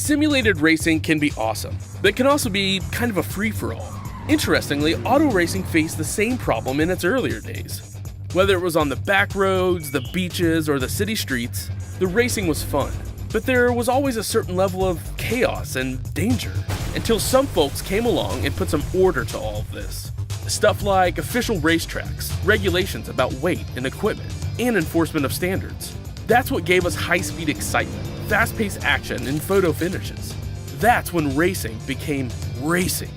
Simulated racing can be awesome, but it can also be kind of a free-for-all. Interestingly, auto racing faced the same problem in its earlier days. Whether it was on the back roads, the beaches, or the city streets, the racing was fun. But there was always a certain level of chaos and danger, until some folks came along and put some order to all of this. Stuff like official racetracks, regulations about weight and equipment, and enforcement of standards. That's what gave us high-speed excitement, fast-paced action, and photo finishes. That's when racing became racing.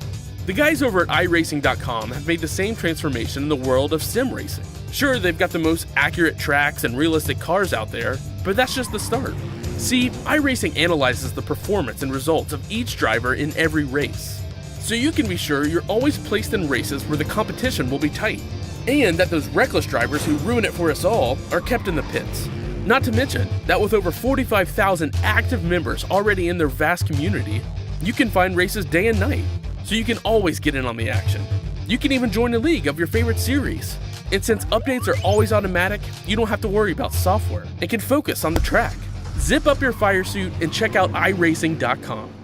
The guys over at iRacing.com have made the same transformation in the world of sim racing. Sure, they've got the most accurate tracks and realistic cars out there, but that's just the start. See, iRacing analyzes the performance and results of each driver in every race, so you can be sure you're always placed in races where the competition will be tight, and that those reckless drivers who ruin it for us all are kept in the pits. Not to mention that with over 45,000 active members already in their vast community, you can find races day and night, so you can always get in on the action. You can even join a league of your favorite series. And since updates are always automatic, you don't have to worry about software and can focus on the track. Zip up your fire suit and check out iRacing.com.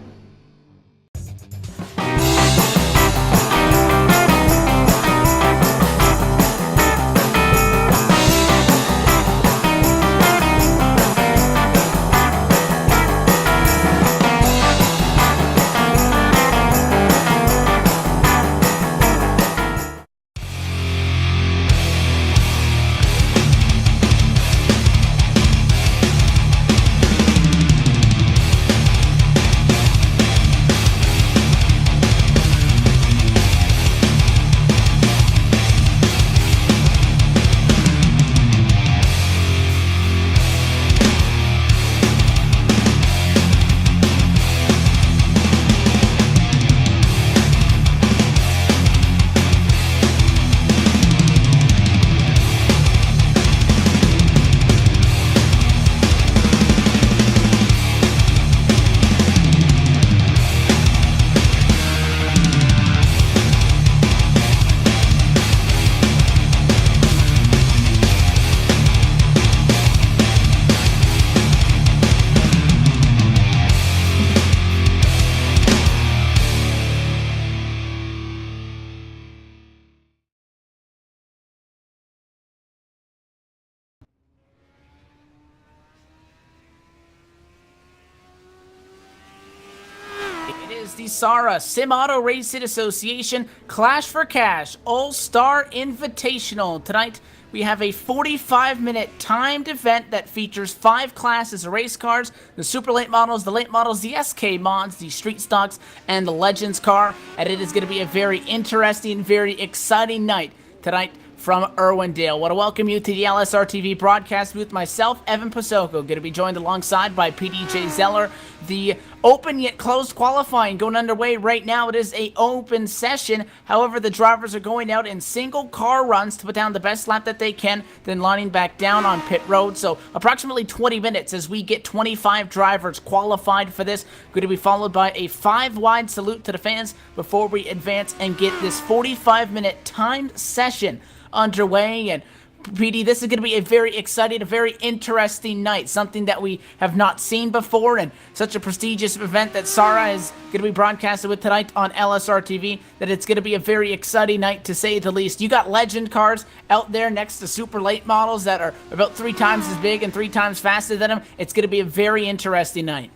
The SARA Sim Auto Racing Association Clash4Cash All-Star Invitational. Tonight we have a 45-minute timed event that features 5 classes of race cars: the super late models, the late models, the SK mods, the street stocks, and the Legends car. And it is going to be a very interesting, very exciting night tonight from Irwindale. I want to welcome you to the LSRTV broadcast booth. Myself, Evan Pasoko, going to be joined alongside by PDJ Zeller. The open yet closed qualifying going underway right now. It is a open session. However, the drivers are going out in single car runs to put down the best lap that they can, then lining back down on pit road. So approximately 20 minutes as we get 25 drivers qualified for this. Going to be followed by a 5-wide salute to the fans before we advance and get this 45-minute timed session underway. And PD, this is going to be a very exciting, a very interesting night, something that we have not seen before, and such a prestigious event that SARA is going to be broadcasted with tonight on LSRTV, that it's going to be a very exciting night, to say the least. You got legend cars out there next to super late models that are about 3 times as big and 3 times faster than them. It's going to be a very interesting night.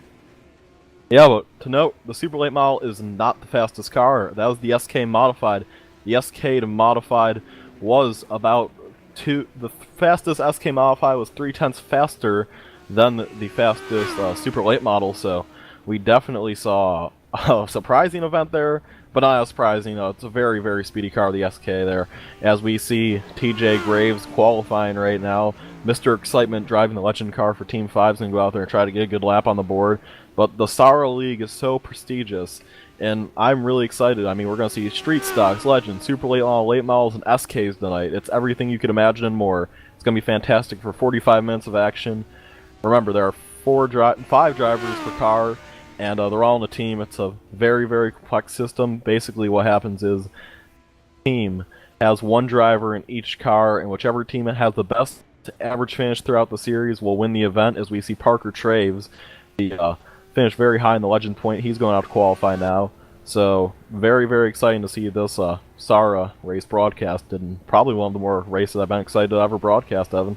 Yeah, but to note, the super late model is not the fastest car. That was the SK modified. The SK to modified was about the fastest SK modified was 3/10 faster than the fastest super late model, so we definitely saw a surprising event there, but not as surprising. It's a very, very speedy car, the SK there, as we see TJ Graves qualifying right now. Mr. Excitement driving the legend car for Team 5 is going to go out there and try to get a good lap on the board, but the SARA League is so prestigious, and I'm really excited. I mean, we're going to see street stocks, legends, super late models, and SKs tonight. It's everything you could imagine and more. It's going to be fantastic for 45 minutes of action. Remember, there are 5 drivers per car, and they're all in a team. It's a very, very complex system. Basically, what happens is the team has 1 driver in each car, and whichever team has the best average finish throughout the series will win the event, as we see Parker Traves, the finished very high in the Legend point. He's going out to qualify now. So, very, very exciting to see this SARA race broadcasted, and probably one of the more races I've been excited to ever broadcast, Evan.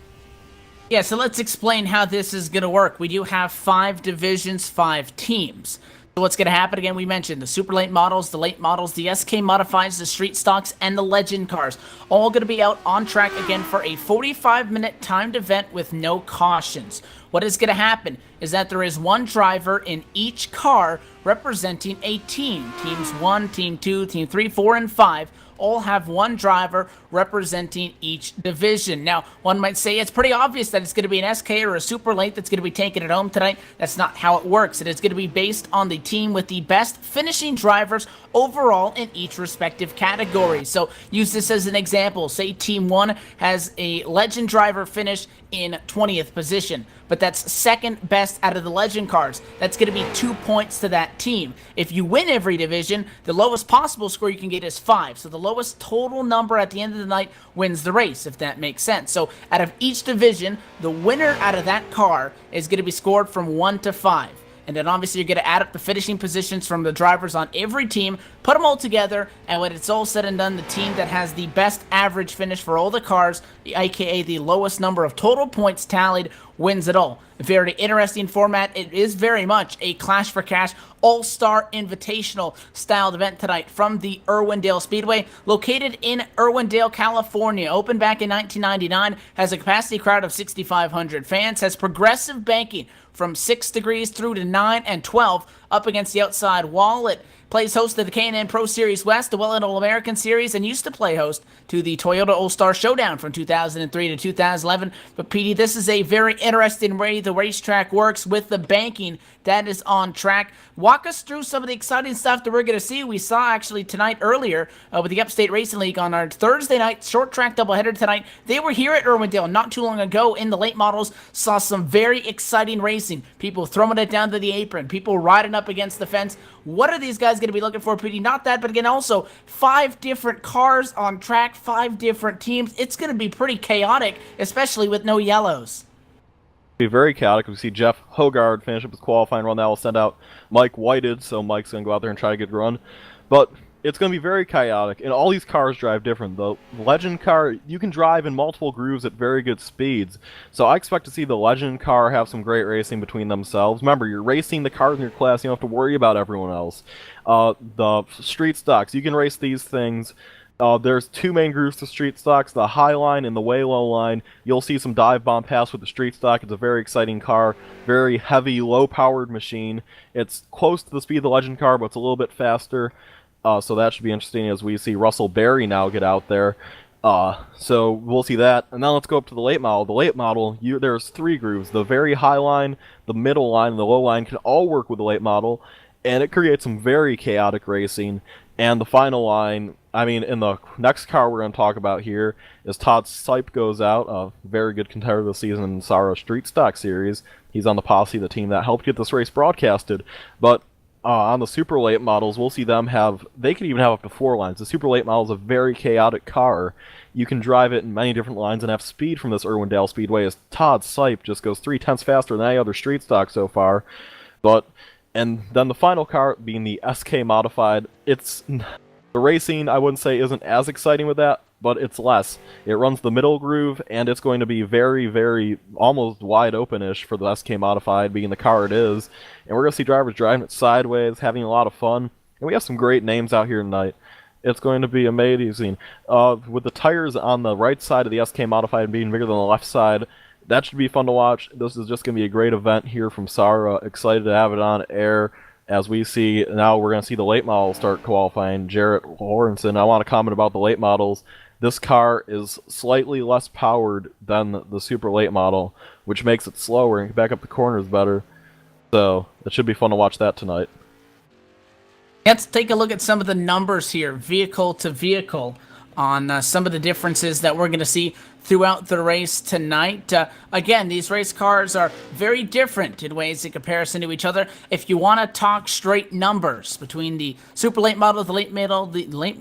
Yeah, so let's explain how this is going to work. We do have 5 divisions, 5 teams. So what's going to happen, again, we mentioned the super late models, the late models, the SK modifieds, the street stocks, and the legend cars. All going to be out on track again for a 45-minute timed event with no cautions. What is going to happen is that there is one driver in each car representing a team. Teams 1, Team 2, Team 3, 4, and 5 all have one driver representing each division. Now, one might say it's pretty obvious that it's going to be an SK or a super late that's going to be taking it home tonight. That's not how it works. It is going to be based on the team with the best finishing drivers overall in each respective category. So use this as an example. Say Team 1 has a legend driver finish in 20th position, but that's second best out of the legend cars. That's going to be 2 points to that team. If you win every division, the lowest possible score you can get is 5. So the lowest total number at the end of the night wins the race, if that makes sense. So out of each division, the winner out of that car is going to be scored from 1 to 5. And then obviously you're going to add up the finishing positions from the drivers on every team, put them all together, and when it's all said and done, the team that has the best average finish for all the cars, aka the lowest number of total points tallied, wins it all. A very interesting format. It is very much a Clash for Cash All-Star Invitational styled event tonight from the Irwindale Speedway, located in Irwindale, California. Opened back in 1999, has a capacity crowd of 6,500 fans, has progressive banking from 6 degrees through to 9 and 12 up against the outside wall. It plays host to the K&N Pro Series West, the Well All-American Series, and used to play host to the Toyota All-Star Showdown from 2003 to 2011. But PD, this is a very interesting way the racetrack works with the banking that is on track. Walk us through some of the exciting stuff that we're going to see. We saw actually tonight earlier with the Upstate Racing League on our Thursday night short track doubleheader tonight. They were here at Irwindale not too long ago in the late models. Saw some very exciting racing. People throwing it down to the apron. People riding up against the fence. What are these guys going to be looking for, PD? Not that, but again, also 5 different cars on track, 5 different teams. It's going to be pretty chaotic, especially with no yellows. Be very chaotic. We see Jeff Hogard finish up his qualifying run. That will send out Mike Whited, so Mike's going to go out there and try to get a run. But it's going to be very chaotic, and all these cars drive different. The Legend car, you can drive in multiple grooves at very good speeds. So I expect to see the Legend car have some great racing between themselves. Remember, you're racing the cars in your class, you don't have to worry about everyone else. The street stocks, you can race these things. There's 2 main grooves to street stocks, the high line and the way low line. You'll see some dive bomb pass with the street stock. It's a very exciting car, very heavy, low-powered machine. It's close to the speed of the Legend car, but it's a little bit faster. So that should be interesting as we see Russell Berry now get out there. So we'll see that. And now let's go up to the late model. The late model, there's 3 grooves. The very high line, the middle line, and the low line can all work with the late model. And it creates some very chaotic racing. And the final line, I mean, in the next car we're going to talk about here is Todd Sipe goes out, a very good contender this season in SARA Street Stock Series. He's on the posse, the team that helped get this race broadcasted. But on the super late models, we'll see them they can even have up to 4 lines. The super late model is a very chaotic car. You can drive it in many different lines and have speed from this Irwindale Speedway, as Todd Sipe just goes 3/10 faster than any other street stock so far. And then the final car being the SK modified, the racing, I wouldn't say isn't as exciting with that, but it's less. It runs the middle groove, and it's going to be very, very, almost wide open-ish for the SK modified, being the car it is. And we're going to see drivers driving it sideways, having a lot of fun. And we have some great names out here tonight. It's going to be amazing. With the tires on the right side of the SK modified being bigger than the left side, that should be fun to watch. This is just going to be a great event here from SARA. Excited to have it on air. As we see, now we're going to see the late models start qualifying. Jarrett Lawrenson, I want to comment about the late models. This car is slightly less powered than the super late model, which makes it slower and can back up the corners better. So, it should be fun to watch that tonight. Let's take a look at some of the numbers here, vehicle to vehicle, on some of the differences that we're going to see throughout the race tonight. Again, these race cars are very different in ways in comparison to each other. If you want to talk straight numbers between the super late model, the late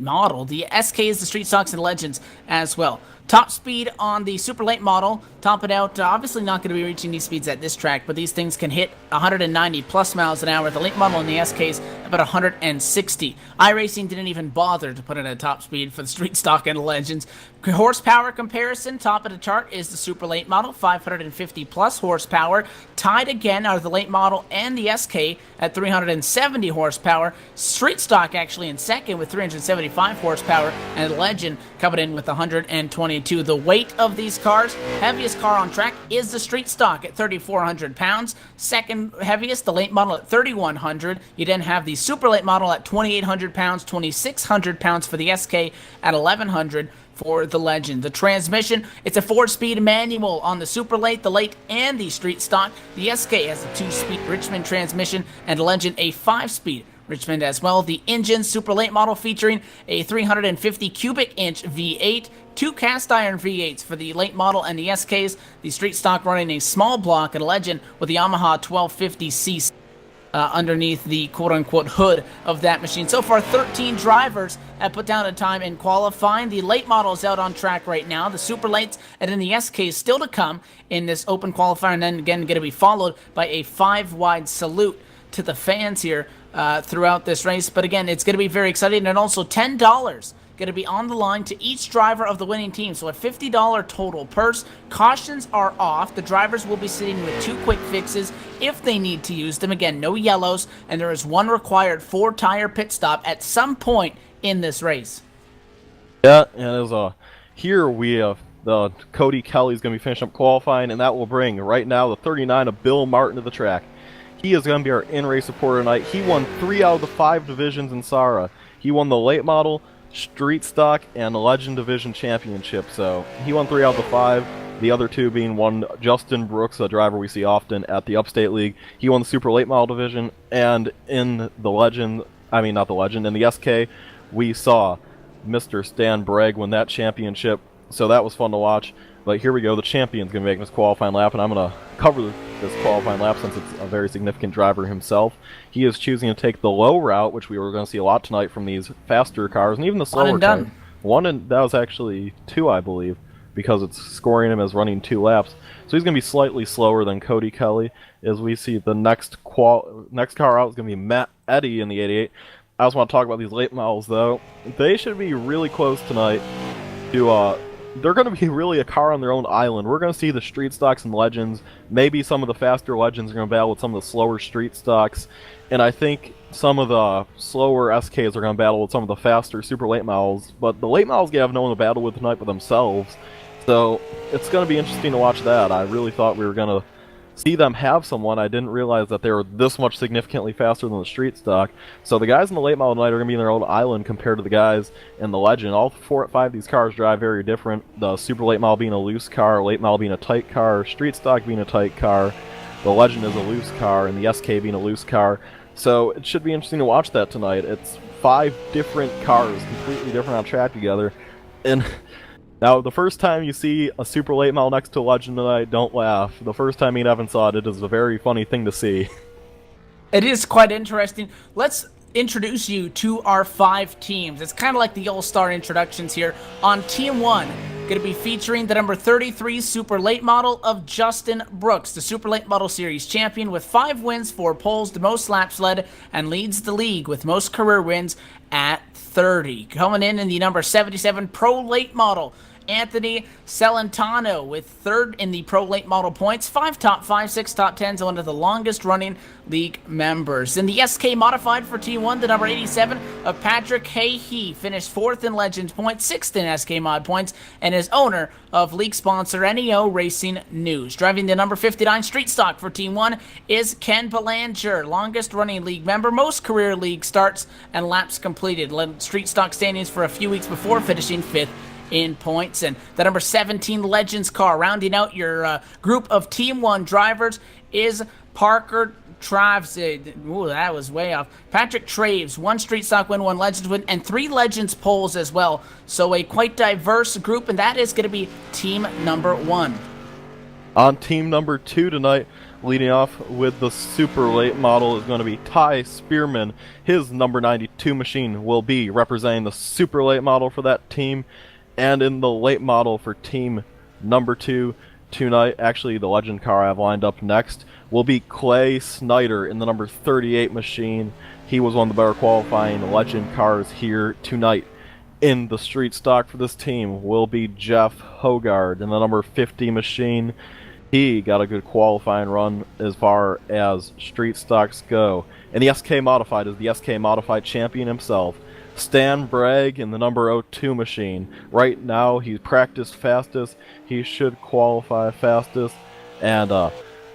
model, the SKs, the street stocks, and legends as well. Top speed on the super late model, top it out, obviously not going to be reaching these speeds at this track, but these things can hit 190 plus miles an hour. The late model in the SK's about 160. iRacing didn't even bother to put in a top speed for the street stock and Legends. Horsepower comparison, top of the chart is the super late model, 550 plus horsepower. Tied again are the late model and the SK at 370 horsepower. Street stock actually in second with 375 horsepower, and Legend coming in with 122. The weight of these cars, heaviest car on track is the street stock at 3,400 pounds. Second heaviest, the late model at 3,100. You then have the super late model at 2,800 pounds, 2,600 pounds for the SK at 1,100 for the Legend. The transmission, it's a 4-speed manual on the super late, the late, and the street stock. The SK has a 2-speed Richmond transmission, and Legend a 5-speed Richmond as well. The engine, super late model featuring a 350 cubic inch V8, 2 cast iron V8s for the late model and the SKs. The street stock running a small block, and Legend with the Yamaha 1250cc underneath the quote-unquote hood of that machine. So far, 13 drivers have put down a time in qualifying. The late model is out on track right now. The super lates and then the SK is still to come in this open qualifier, and then again going to be followed by a 5-wide salute to the fans here throughout this race. But again, it's going to be very exciting, and also $10 going to be on the line to each driver of the winning team. So a $50 total purse. Cautions are off. The drivers will be sitting with 2 quick fixes if they need to use them. Again, no yellows, and there is 1 required 4-tire pit stop at some point in this race. Yeah, and as here we have the Cody Kelly's going to be finishing up qualifying, and that will bring right now the 39 of Bill Martin to the track. He is going to be our in-race reporter tonight. He won 3 out of the 5 divisions in SARA. He won the late model, street stock, and Legend Division Championship. So he won 3 out of the 5. The other 2 being one Justin Brooks, a driver we see often at the Upstate League. He won the Super Late Model Division, and in the Legend, I mean not the Legend, in the SK, we saw Mr. Stan Bragg win that championship. So that was fun to watch. But here we go, the champion's going to make this qualifying lap, and I'm going to cover this qualifying lap since it's a very significant driver himself. He is choosing to take the low route, which we were going to see a lot tonight from these faster cars, and even the slower cars. That was actually 2, I believe, because it's scoring him as running 2 laps. So he's going to be slightly slower than Cody Kelly. As we see the next car out is going to be Matt Eddy in the 88. I also want to talk about these late models, though. They should be really close tonight to they're going to be really a car on their own island. We're going to see the street stocks and Legends. Maybe some of the faster Legends are going to battle with some of the slower street stocks. And I think some of the slower SKs are going to battle with some of the faster super late models. But the late models have no one to battle with tonight but themselves. So it's going to be interesting to watch that. I really thought we were going to see them have someone. I didn't realize that they were this much significantly faster than the street stock. So the guys in the late model tonight are going to be in their own island compared to the guys in the Legend. All 4 or 5 of these cars drive very different. The super late model being a loose car, late model being a tight car, street stock being a tight car, the Legend is a loose car, and the SK being a loose car. So it should be interesting to watch that tonight. It's 5 different cars, completely different on track together. And now, the first time you see a super late model next to a Legend tonight, don't laugh. The first time me and Evan saw it, it is a very funny thing to see. It is quite interesting. Let's introduce you to our 5 teams. It's kind of like the All-Star introductions here. On Team 1, going to be featuring the number 33 Super Late Model of Justin Brooks, the Super Late Model Series champion with 5 wins, 4 poles, the most laps led, and leads the league with most career wins at 30. Coming in the number 77 Pro Late Model, Anthony Celentano with 3rd in the Pro Late Model points, 5 top 5, 6 top 10s, one of the longest running league members. In the SK Modified for T1, the number 87 of Patrick Hayhe finished 4th in Legends points, 6th in SK Mod points, and is owner of league sponsor NEO Racing News. Driving the number 59 Street Stock for Team 1 is Ken Belanger, longest running league member, most career league starts and laps completed. Led Street Stock standings for a few weeks before finishing 5th in points. And the number 17 Legends car rounding out your group of Team 1 drivers is Parker Traves. Ooh, that was way off. Patrick Traves, 1 street stock win, 1 Legends win, and 3 Legends poles as well. So a quite diverse group, and that is going to be team number 1. On team number 2 tonight, leading off with the super late model is going to be Ty Spearman. His number 92 machine will be representing the super late model for that team. And in the late model for team number 2 tonight, actually the legend car I have lined up next, will be Clay Snyder in the number 38 machine. He was one of the better qualifying legend cars here tonight. In the street stock for this team will be Jeff Hogard in the number 50 machine. He got a good qualifying run as far as street stocks go. And the SK Modified is the SK Modified champion himself, Stan Bragg in the number 02 machine. Right now he's practiced fastest. He should qualify fastest. And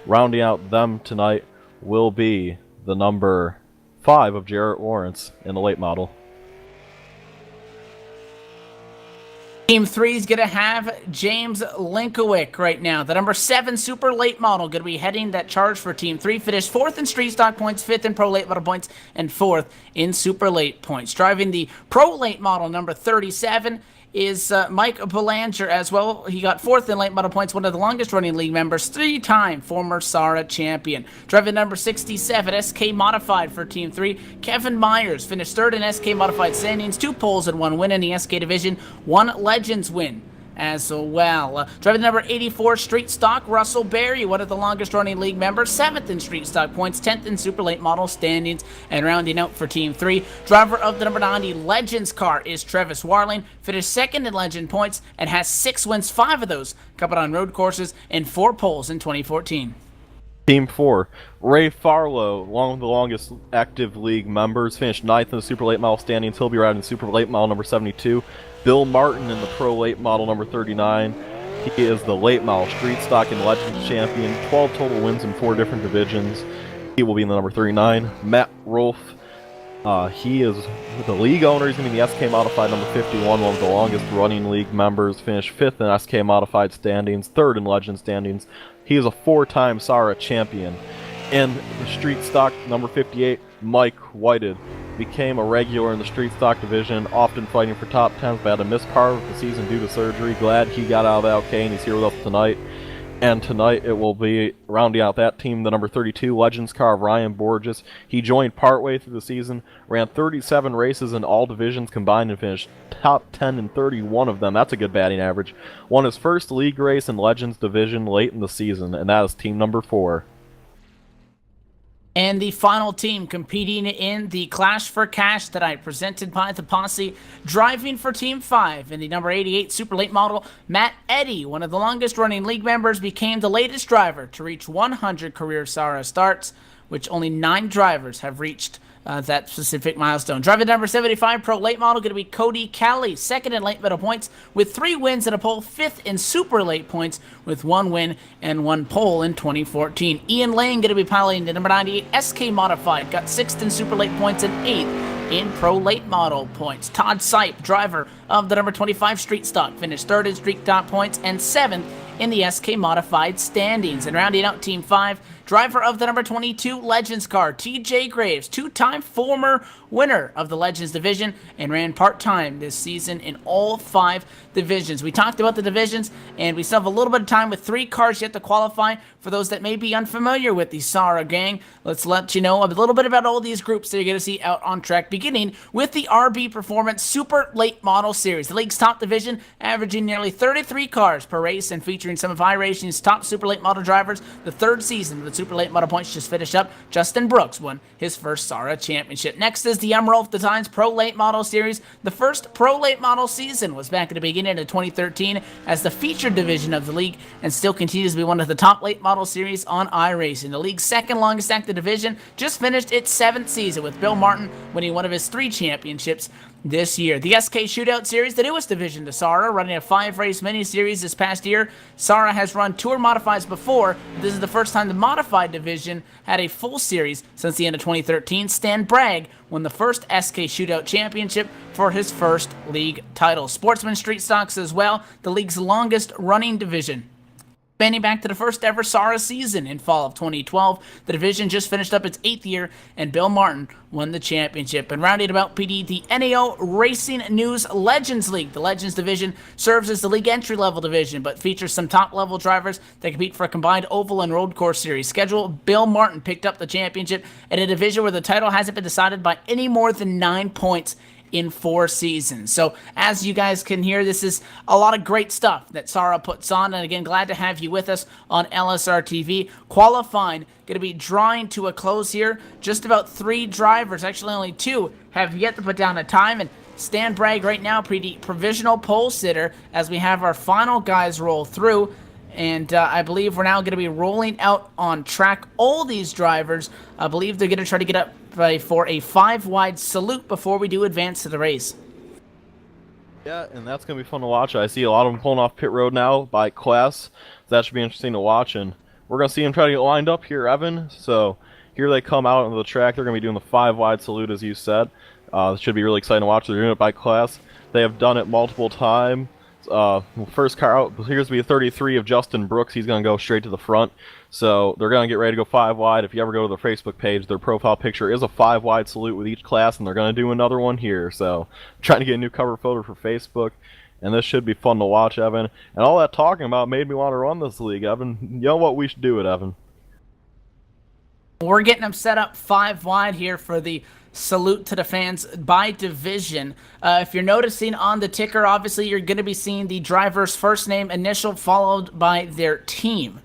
rounding out them tonight will be the number 5 of Jarrett Lawrence in the late model. Team 3 is going to have James Linkowick right now. The number 7 super late model going to be heading that charge for Team 3. Finished 4th in street stock points, 5th in pro late model points, and 4th in super late points. Driving the pro late model number 37 is Mike Belanger as well. He got 4th in late model points, one of the longest running league members, 3-time former SARA champion. Driving number 67, SK Modified for Team 3, Kevin Myers finished 3rd in SK Modified standings, 2 poles and 1 win in the SK division, 1 Legends win as well. Driving number 84, Street Stock, Russell Berry, one of the longest running league members, 7th in Street Stock points, 10th in Super Late Model standings, and rounding out for Team 3, driver of the number 90 Legends car is Travis Warling, finished 2nd in Legend points, and has 6 wins, 5 of those coming on road courses, and 4 poles in 2014. Team 4, Ray Farlow, one of the longest active league members, finished 9th in the Super Late Model standings. He'll be riding Super Late Model number 72. Bill Martin in the Pro Late Model number 39. He is the Late Model Street Stock and Legends champion. 12 total wins in 4 different divisions. He will be in the number 39. Matt Rolfe, he is the league owner. He's going to be the SK Modified number 51, one of the longest running league members. Finished 5th in SK Modified standings, 3rd in Legend standings. He is a 4-time SARA champion. In the Street Stock number 58, Mike Whited became a regular in the Street Stock division, often fighting for top 10s, but had a missed part of the season due to surgery. Glad he got out of that okay, and he's here with us tonight. And tonight it will be rounding out that team, the number 32 Legends car of Ryan Borges. He joined partway through the season, ran 37 races in all divisions combined, and finished top 10 in 31 of them. That's a good batting average. Won his first league race in Legends division late in the season, and that is team number 4. And the final team competing in the Clash for Cash tonight, presented by the Posse, driving for Team 5 in the number 88 Super Late Model, Matt Eddy, one of the longest running league members, became the latest driver to reach 100 career SARA starts, which only 9 drivers have reached that specific milestone. Driver number 75, Pro Late Model, going to be Cody Calley, 2nd in Late Model points with 3 wins and a pole, 5th in Super Late points with 1 win and 1 pole in 2014. Ian Lane going to be piloting the number 98 SK Modified, got 6th in Super Late points and 8th in Pro Late Model points. Todd Sipe, driver of the number 25 Street Stock, finished 3rd in Street Stock points and 7th in the SK Modified standings. And rounding out Team 5, driver of the number 22 Legends car, TJ Graves, 2-time former winner of the Legends division and ran part-time this season in all 5 divisions. We talked about the divisions, and we still have a little bit of time with 3 cars yet to qualify. For those that may be unfamiliar with the SARA gang, let's let you know a little bit about all these groups that you're going to see out on track, beginning with the RB Performance Super Late Model Series, the league's top division, averaging nearly 33 cars per race and featuring some of iRacing's top Super Late Model drivers. The 3rd season of the Super Late Model points just finished up. Justin Brooks won his first SARA championship. Next is the Emerald Designs Pro Late Model Series. The first Pro Late Model season was back at the beginning of 2013 as the featured division of the league, and still continues to be one of the top late model series on iRacing. The league's 2nd longest active division just finished its 7th season, with Bill Martin winning one of his 3 championships this year. The SK Shootout Series, the newest division to SARA, running a 5-race mini-series this past year. SARA has run Tour Modifieds before. This is the first time the Modified division had a full series since the end of 2013. Stan Bragg won the first SK Shootout Championship for his first league title. Sportsman Street Stocks as well, the league's longest running division. Spanning back to the first ever SARA season in fall of 2012, the division just finished up its 8th year, and Bill Martin won the championship. And rounding about PD, the NAO Racing News Legends League. The Legends division serves as the league entry-level division, but features some top-level drivers that compete for a combined oval and road course series schedule. Bill Martin picked up the championship in a division where the title hasn't been decided by any more than 9 points in 4 seasons. So as you guys can hear, this is a lot of great stuff that SARA puts on. And again, glad to have you with us on LSRTV. Qualifying going to be drawing to a close here. Just about 3 drivers, actually only 2, have yet to put down a time. And Stan Bragg right now, provisional pole sitter as we have our final guys roll through. And I believe we're now going to be rolling out on track. All these drivers, I believe they're going to try to get up for a 5-wide salute before we do advance to the race. Yeah, and that's going to be fun to watch. I see a lot of them pulling off pit road now by class. So that should be interesting to watch. And we're going to see them try to get lined up here, Evan. So here they come out onto the track. They're going to be doing the 5-wide salute, as you said. It should be really exciting to watch. They're doing it by class. They have done it multiple times. First car out appears to be a 33 of Justin Brooks. He's going to go straight to the front. So they're going to get ready to go 5-wide. If you ever go to their Facebook page, their profile picture is a 5-wide salute with each class, and they're going to do another one here. So trying to get a new cover photo for Facebook, and this should be fun to watch, Evan. And all that talking about made me want to run this league, Evan. You know what? We should do it, Evan. We're getting them set up 5-wide here for the salute to the fans by division. If you're noticing on the ticker, obviously you're going to be seeing the driver's first name, initial, followed by their team.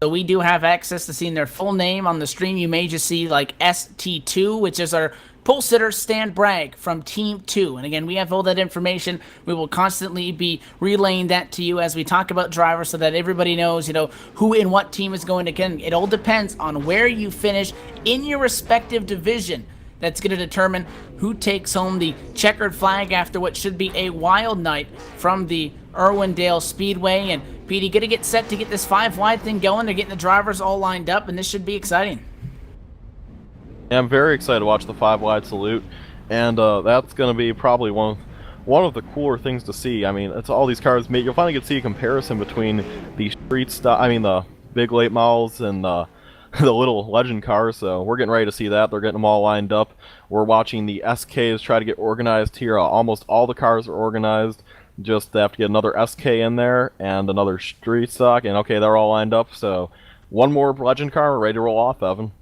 So we do have access to seeing their full name on the stream. You may just see like ST2, which is our pole sitter Stan Bragg from Team 2. And again, we have all that information. We will constantly be relaying that to you as we talk about drivers so that everybody knows, you know, who and what team is going to get. It all depends on where you finish in your respective division. That's going to determine who takes home the checkered flag after what should be a wild night from the Irwindale Speedway. And Petey, going to get set to get this 5-wide thing going. They're getting the drivers all lined up, and this should be exciting. Yeah, I'm very excited to watch the 5-wide salute, and that's going to be probably one of the cooler things to see. I mean, it's all these cars. You'll finally get to see a comparison between the the big late models and the little legend cars, so we're getting ready to see that. They're getting them all lined up. We're watching the SKs try to get organized here. Almost all the cars are organized. Just they have to get another SK in there and another street stock, and okay, they're all lined up. So one more legend car, we're ready to roll off, Evan.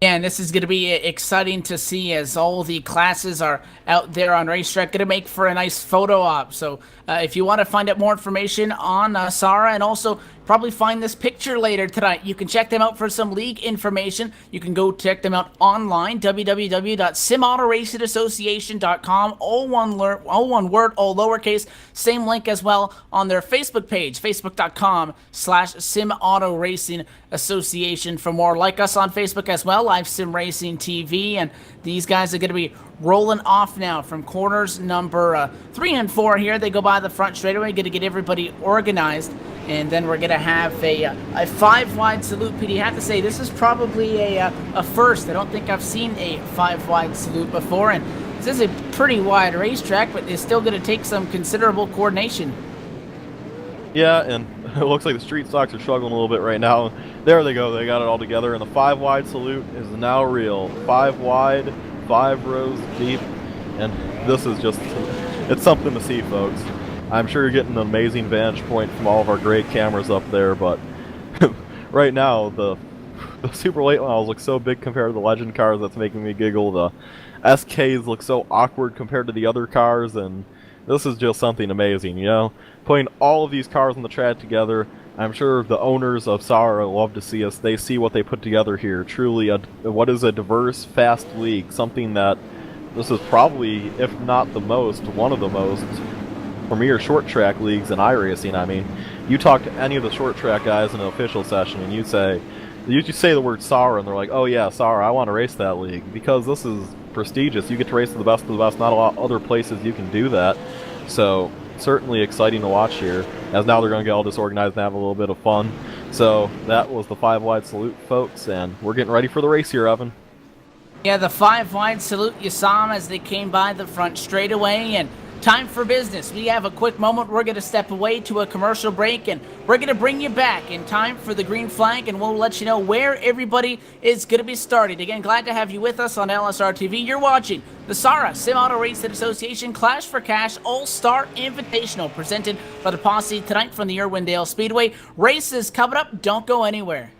Yeah, and this is going to be exciting to see as all the classes are out there on racetrack. Going to make for a nice photo op. So if you want to find out more information on SARA and also probably find this picture later tonight, you can check them out for some league information. You can go check them out online, www.simautoracingassociation.com, all one word, all lowercase. Same link as well on their Facebook page, facebook.com/simautoracing association. For more, like us on Facebook as well, Live Sim Racing TV, and these guys are going to be rolling off now from corners number 3 and 4 here. They go by the front straightaway, going to get everybody organized, and then we're going to have a 5-wide salute. Pete, you have to say, this is probably a first. I don't think I've seen a 5-wide salute before, and this is a pretty wide racetrack, but it's still going to take some considerable coordination. Yeah, and it looks like the street stocks are struggling a little bit right now. There they go. They got it all together, and the 5-wide salute is now real. 5 wide, 5 rows deep, and this is just, it's something to see, folks. I'm sure you're getting an amazing vantage point from all of our great cameras up there, but right now, the super late models look so big compared to the legend cars, that's making me giggle. The SKs look so awkward compared to the other cars, and this is just something amazing, you know? Putting all of these cars on the track together, I'm sure the owners of SARA love to see us. They see what they put together here. Truly, what is a diverse, fast league. Something that this is probably, if not the most, one of the most premier short track leagues in iRacing. I mean, you talk to any of the short track guys in an official session, and you say the word SARA, and they're like, "Oh yeah, SARA, I want to race that league," because this is prestigious. You get to race the best of the best. Not a lot of other places you can do that. So certainly exciting to watch here, as now they're going to get all disorganized and have a little bit of fun. So that was the 5-wide salute, folks, and we're getting ready for the race here, Evan. Yeah, the 5-wide salute, you saw them as they came by the front straightaway, and time for business. We have a quick moment. We're going to step away to a commercial break, and we're going to bring you back in time for the green flag, and we'll let you know where everybody is going to be started. Again, glad to have you with us on LSRTV. You're watching the SARA Sim Auto Racing Association Clash for Cash All-Star Invitational, presented by the Posse tonight from the Irwindale Speedway. Races coming up. Don't go anywhere.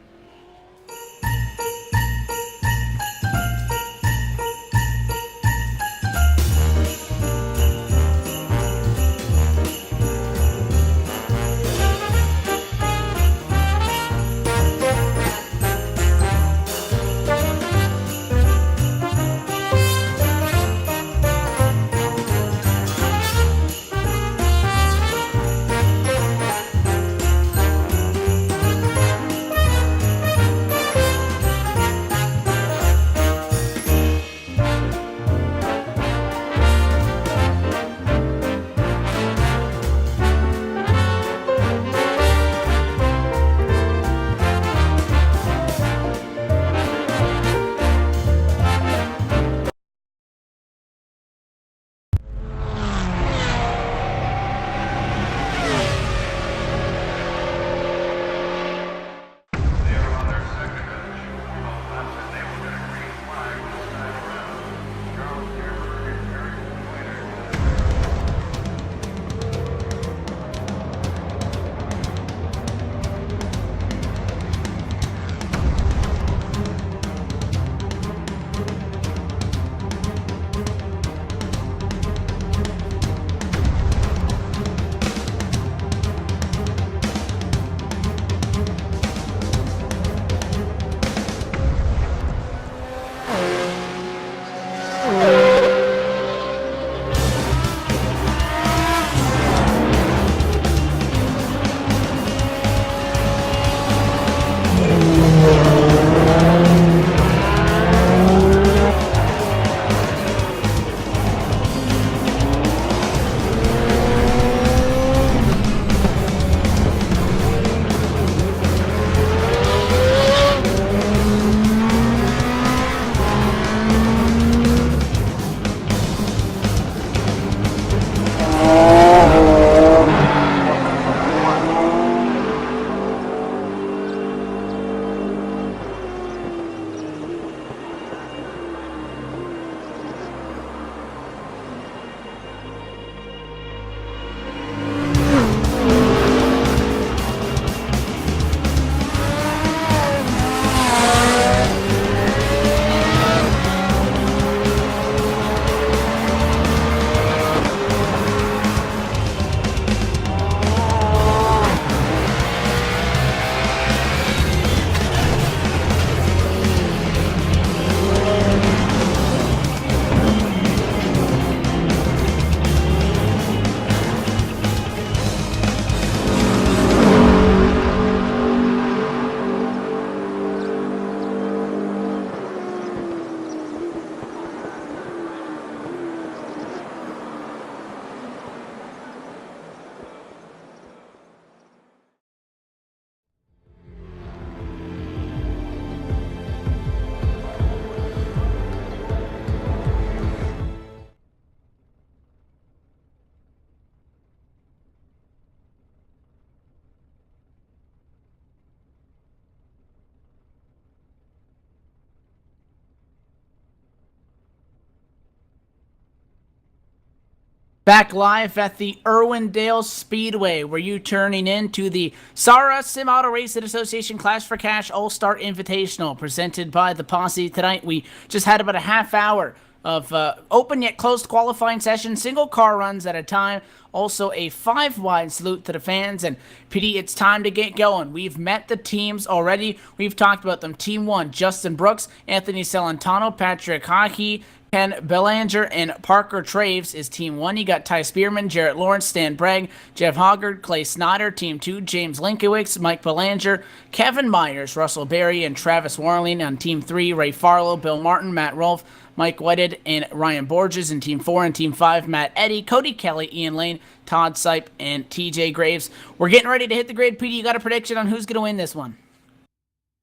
Back live at the Irwindale Speedway, where you turning in to the SARA Sim Auto Racing Association Clash4Cash All-Star Invitational, presented by the Posse. Tonight, we just had about a half hour of open yet closed qualifying session, single car runs at a time, also a 5-wide salute to the fans. And PD, it's time to get going. We've met the teams already. We've talked about them. Team 1, Justin Brooks, Anthony Celentano, Patrick Hockey, Ken Belanger, and Parker Traves is Team 1. You got Ty Spearman, Jarrett Lawrence, Stan Bragg, Jeff Hoggard, Clay Snyder. Team 2, James Linkowitz, Mike Belanger, Kevin Myers, Russell Berry, and Travis Warling. On Team 3, Ray Farlow, Bill Martin, Matt Rolfe, Mike Whited, and Ryan Borges. In Team 4 and Team 5, Matt Eddy, Cody Kelly, Ian Lane, Todd Sipe, and TJ Graves. We're getting ready to hit the grid. PD, you got a prediction on who's going to win this one?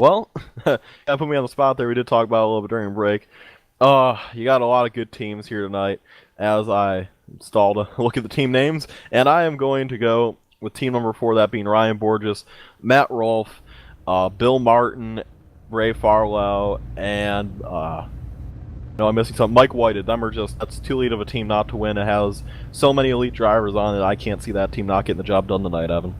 Well, that put me on the spot there. We did talk about it a little bit during break. You got a lot of good teams here tonight as I stall to look at the team names, and I am going to go with team number 4, that being Ryan Borges, Matt Rolfe, Bill Martin, Ray Farlow, and no, I'm missing something. Mike Whited. That's too elite of a team not to win. It has so many elite drivers on it. I can't see that team not getting the job done tonight, Evan.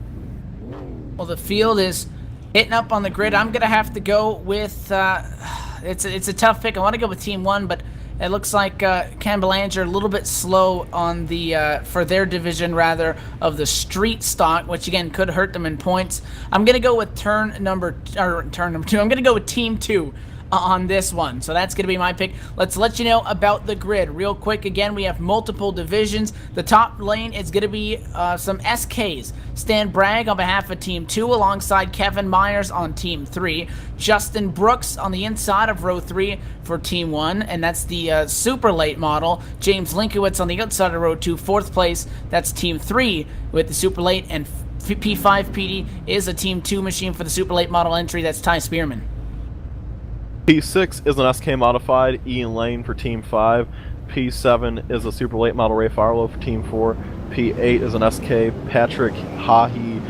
Well, the field is hitting up on the grid. I'm going to have to go with, it's a tough pick. I want to go with Team 1, but it looks like Ken Belanger a little bit slow on the, for their division, rather, of the street stock, which, again, could hurt them in points. I'm going to go with turn number 2. I'm going to go with Team 2. On this one. So that's going to be my pick. Let's let you know about the grid real quick. Again, we have multiple divisions. The top lane is going to be some SKs. Stan Bragg on behalf of Team 2 alongside Kevin Myers on Team 3. Justin Brooks on the inside of row 3 for Team 1, and that's the super late model. James Linkowitz on the outside of row 2, 4th place. That's Team 3 with the super late, and P5 PD is a Team 2 machine for the super late model entry. That's Ty Spearman. P6 is an SK modified, Ian Lane for Team 5. P7 is a super late model, Ray Farlow for Team 4. P8 is an SK, Patrick Hahi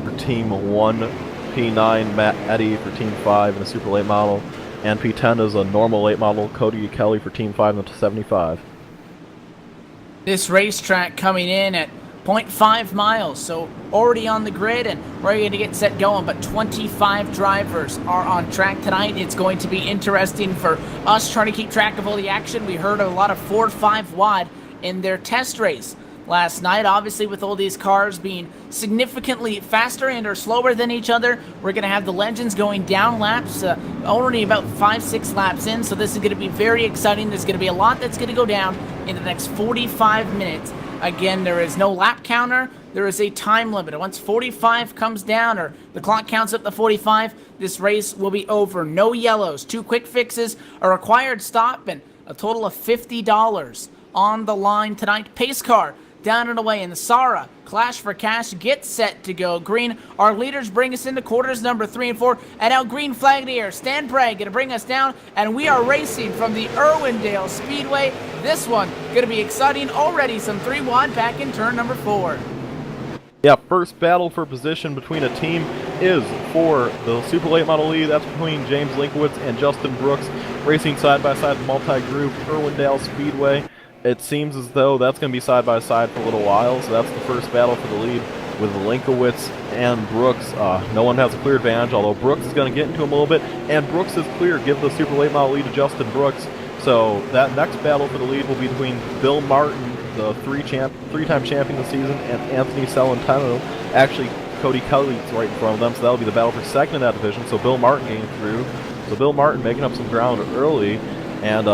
for Team 1. P9, Matt Eddy for Team 5 and a super late model. And P10 is a normal late model, Cody Kelly for Team 5 and a 75. This racetrack coming in at 0.5 miles, so already on the grid and ready to get set going, but 25 drivers are on track tonight. It's going to be interesting for us trying to keep track of all the action. We heard a lot of 4-5 wide in their test race last night. Obviously, with all these cars being significantly faster and or slower than each other, we're going to have the legends going down laps, already about 5-6 laps in, so this is going to be very exciting. There's going to be a lot that's going to go down in the next 45 minutes. Again, there is no lap counter. There is a time limit. Once 45 comes down, or the clock counts up to 45, this race will be over. No yellows, 2 quick fixes, a required stop, and a total of $50 on the line tonight. Pace car down and away, and the SARA Clash4Cash gets set to go green. Our leaders bring us into quarters number 3 and 4, and now green flag in the air. Stan Bragg going to bring us down, and we are racing from the Irwindale Speedway. This one going to be exciting. Already some 3 wide back in turn number 4. Yeah, first battle for position between a team is for the super late model lead. That's between James Linkowitz and Justin Brooks, racing side by side multi-group Irwindale Speedway. It seems as though that's going to be side by side for a little while, so that's the first battle for the lead with Linkowitz and Brooks. No one has a clear advantage, although Brooks is going to get into him a little bit, and Brooks is clear. Give the super late model lead to Justin Brooks. So that next battle for the lead will be between Bill Martin, the three-time champion this season, and Anthony Celentano. Actually, Cody Kelly's right in front of them, so that'll be the battle for second in that division. So Bill Martin getting through. So Bill Martin making up some ground early, and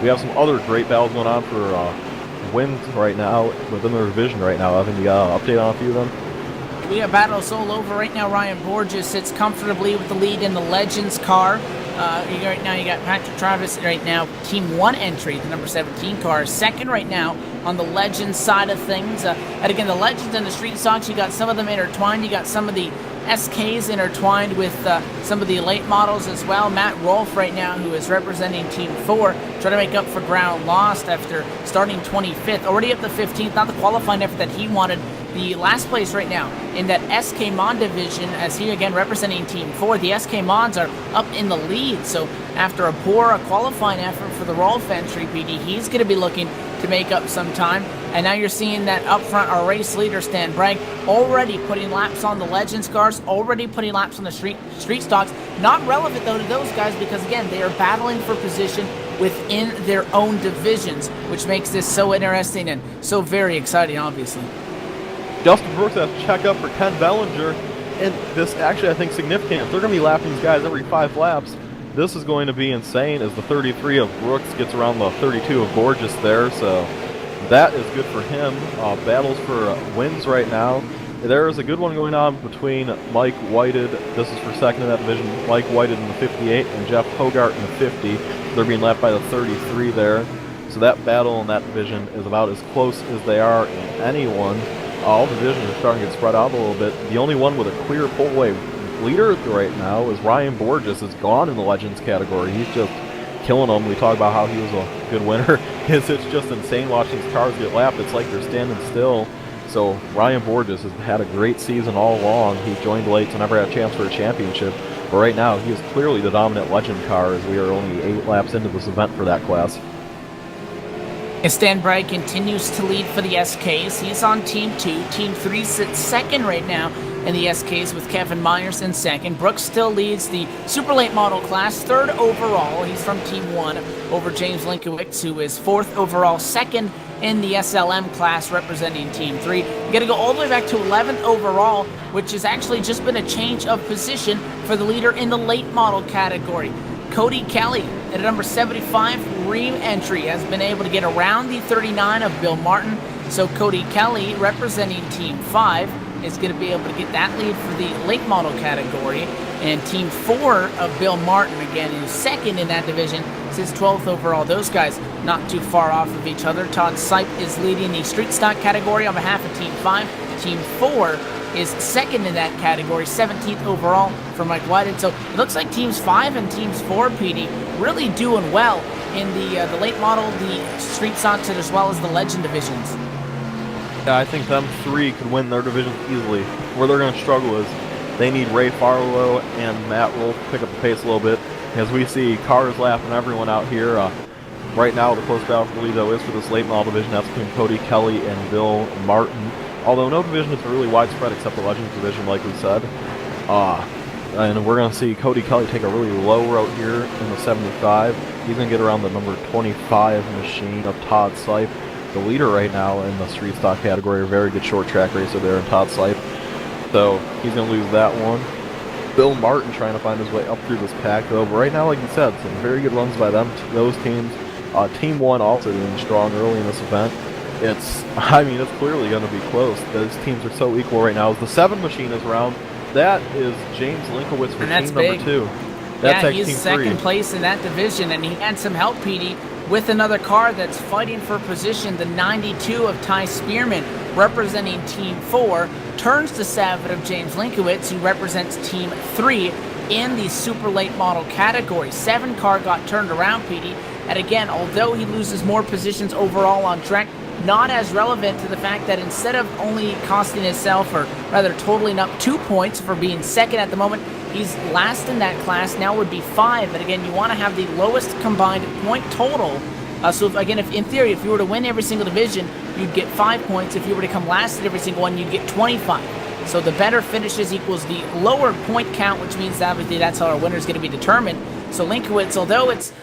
we have some other great battles going on for wins right now within the division right now. Evan, you got an update on a few of them? We have battles all over right now. Ryan Borges sits comfortably with the lead in the Legends car. Right now you got Patrick Travis right now, Team 1 entry, the number 17 car, second right now on the Legends side of things. And again, the Legends and the Street Stocks, you got some of them intertwined. You got some of the SKs intertwined with some of the late models as well. Matt Rolfe right now, who is representing Team 4, trying to make up for ground lost after starting 25th. Already up to 15th, not the qualifying effort that he wanted. the last place right now in that SK Mod division, as he again representing Team 4. The SK Mods are up in the lead, so after a poor qualifying effort for the Rolf entry, PD, he's going to be looking to make up some time. And now you're seeing that up front, our race leader, Stan Bragg, already putting laps on the Legends cars, already putting laps on the street stocks. Not relevant, though, to those guys because, again, they are battling for position within their own divisions, which makes this so interesting and so very exciting, obviously. Justin Brooks has to check up for Ken Bellinger, and this actually, I think, significant. If they're going to be lapping these guys every 5 laps, this is going to be insane as the 33 of Brooks gets around the 32 of Borges there, so that is good for him. Battles for wins right now. There is a good one going on between Mike Whited, this is for second in that division, Mike Whited in the 58 and Jeff Hogart in the 50. They're being lapped by the 33 there. So that battle in that division is about as close as they are in anyone. All divisions are starting to get spread out a little bit. The only one with a clear pull-away leader right now is Ryan Borges. Is gone in the Legends category. He's just killing them. We talk about how he was a good winner. It's just insane watching these cars get lapped. It's like they're standing still. So Ryan Borges has had a great season all along. He joined late, so never had a chance for a championship. But right now, he is clearly the dominant Legend car as we are only 8 laps into this event for that class. And Stan Bragg continues to lead for the SKs. He's on Team 2. Team 3 sits second right now in the SKs with Kevin Myers in second. Brooks still leads the super late model class, 3rd overall. He's from Team 1 over James Linkowitz, who is 4th overall, 2nd in the SLM class representing Team 3. We're going to go all the way back to 11th overall, which has actually just been a change of position for the leader in the late model category. Cody Kelly at number 75 re-entry has been able to get around the 39 of Bill Martin. So Cody Kelly, representing Team 5, is going to be able to get that lead for the late model category. And Team 4 of Bill Martin, again, is second in that division, sits 12th overall. Those guys not too far off of each other. Todd Sipe is leading the street stock category on behalf of Team 5. Team 4 is second in that category, 17th overall for Mike Whited. So it looks like Teams 5 and Teams 4, PD, really doing well in the late model, the street stocks, as well as the Legend divisions. Yeah, I think them 3 could win their divisions easily. Where they're going to struggle is they need Ray Farlow and Matt Wolf to pick up the pace a little bit. As we see cars lapping everyone out here. Right now, the close battle for the lead, though, is for this late model division. That's between Cody Kelly and Bill Martin. Although no division is really widespread except the Legends division, like we said. And we're going to see Cody Kelly take a really low route here in the 75. He's going to get around the number 25 machine of Todd Sipe, the leader right now in the street stock category. A very good short track racer there in Todd Sipe. So he's going to lose that one. Bill Martin trying to find his way up through this pack, though. But right now, like you said, some very good runs by them, those teams. Team 1 also doing strong early in this event. It's clearly going to be close. Those teams are so equal right now. As the 7 machine is around, that is James Linkowitz for team number 2. That's he's team second 3. place in that division, and he had some help, PD, with another car that's fighting for position, the 92 of Ty Spearman, representing Team 4, turns to 7 of James Linkowitz, who represents Team 3 in the super late model category. 7 car got turned around, PD, and again, although he loses more positions overall on track, not as relevant to the fact that instead of only costing himself, or rather totaling up 2 points for being second at the moment, he's last in that class, now would be 5. But again, you want to have the lowest combined point total. So if in theory, if you were to win every single division, you'd get 5 points. If you were to come last at every single one, you'd get 25. So the better finishes equals the lower point count, which means that obviously that's how our winner is going to be determined. So Linkowitz, although it's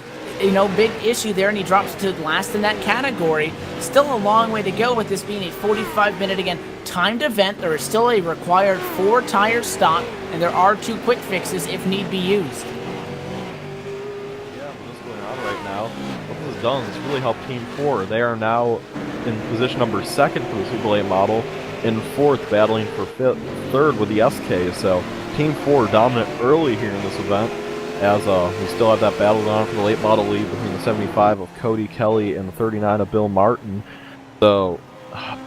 big issue there, and he drops to last in that category. Still a long way to go with this being a 45-minute, again, timed event. There is still a required 4 tire stock, and there are 2 quick fixes if need be used. Yeah, what's going on right now? What this has done is really helped Team 4. They are now in position number 2nd for the Super Late model, and 4th battling for 3rd with the SK. So Team 4 dominant early here in this event, as we still have that battle going on for the late model lead between the 75 of Cody Kelly and the 39 of Bill Martin. So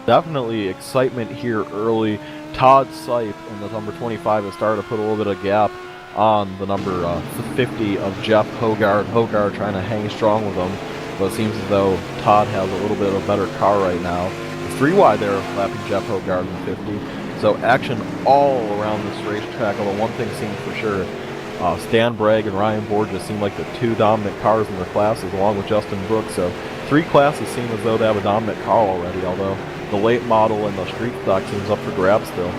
definitely excitement here early. Todd Sipe in the number 25 has started to put a little bit of gap on the number 50 of Jeff Hogard. Hogard trying to hang strong with him, but it seems as though Todd has a little bit of a better car right now. As 3 wide there, lapping Jeff Hogard in the 50. So action all around this racetrack, although one thing seems for sure, Stan Bragg and Ryan Borges seem like the 2 dominant cars in their classes, along with Justin Brooks. So 3 classes seem as though they have a dominant car already, although the late model and the street stock seems up for grabs still.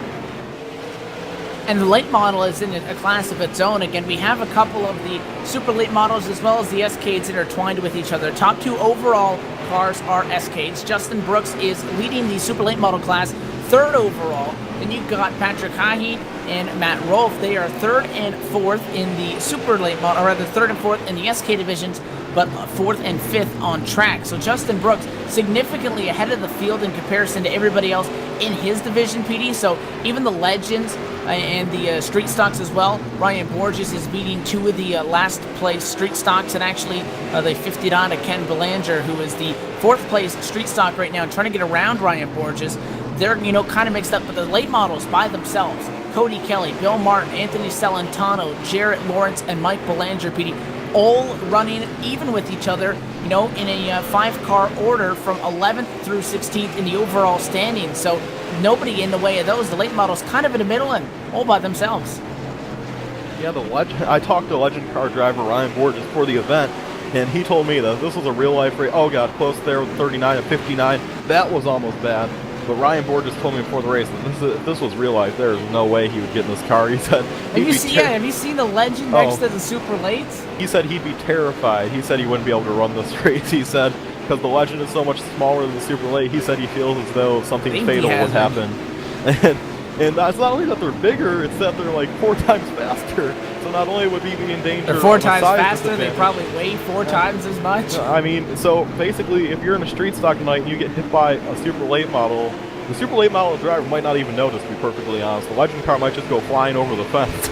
And the late model is in a class of its own. Again, we have a couple of the super late models as well as the SKs intertwined with each other. Top 2 overall cars are SKs. Justin Brooks is leading the super late model class, 3rd overall. Then you've got Patrick Hahe and Matt Rolfe. They are 3rd and 4th in the super late model, or rather 3rd and 4th in the SK divisions, but 4th and 5th on track. So Justin Brooks significantly ahead of the field in comparison to everybody else in his division, PD. So even the legends and the street stocks as well. Ryan Borges is beating 2 of the last place street stocks, and actually they 50'd on to Ken Belanger, who is the 4th place street stock right now, and trying to get around Ryan Borges. They're, kind of mixed up, but the late models by themselves, Cody Kelly, Bill Martin, Anthony Celentano, Jarrett Lawrence, and Mike Belanger, PD, all running even with each other, in a 5-car order from 11th through 16th in the overall standings. So nobody in the way of those. The late models kind of in the middle and all by themselves. Yeah, I talked to legend car driver Ryan Borges for the event, and he told me that this was a real-life race. Oh, God, close there with 39 and 59. That was almost bad. But Ryan Borges told me before the race that if this was real life, there is no way he would get in this car. He said, have you seen the legend next to the super lates? He said he'd be terrified. He said he wouldn't be able to run this race. He said, because the legend is so much smaller than the super late, he said he feels as though something fatal would happen. And it's not only that they're bigger, it's that they're like 4 times faster. So not only would he be in danger, they're 4 times faster, they probably weigh 4 times as much. I mean, so basically, if you're in a street stock tonight and you get hit by a super late model, the super late model driver might not even notice, to be perfectly honest. The legend car might just go flying over the fence.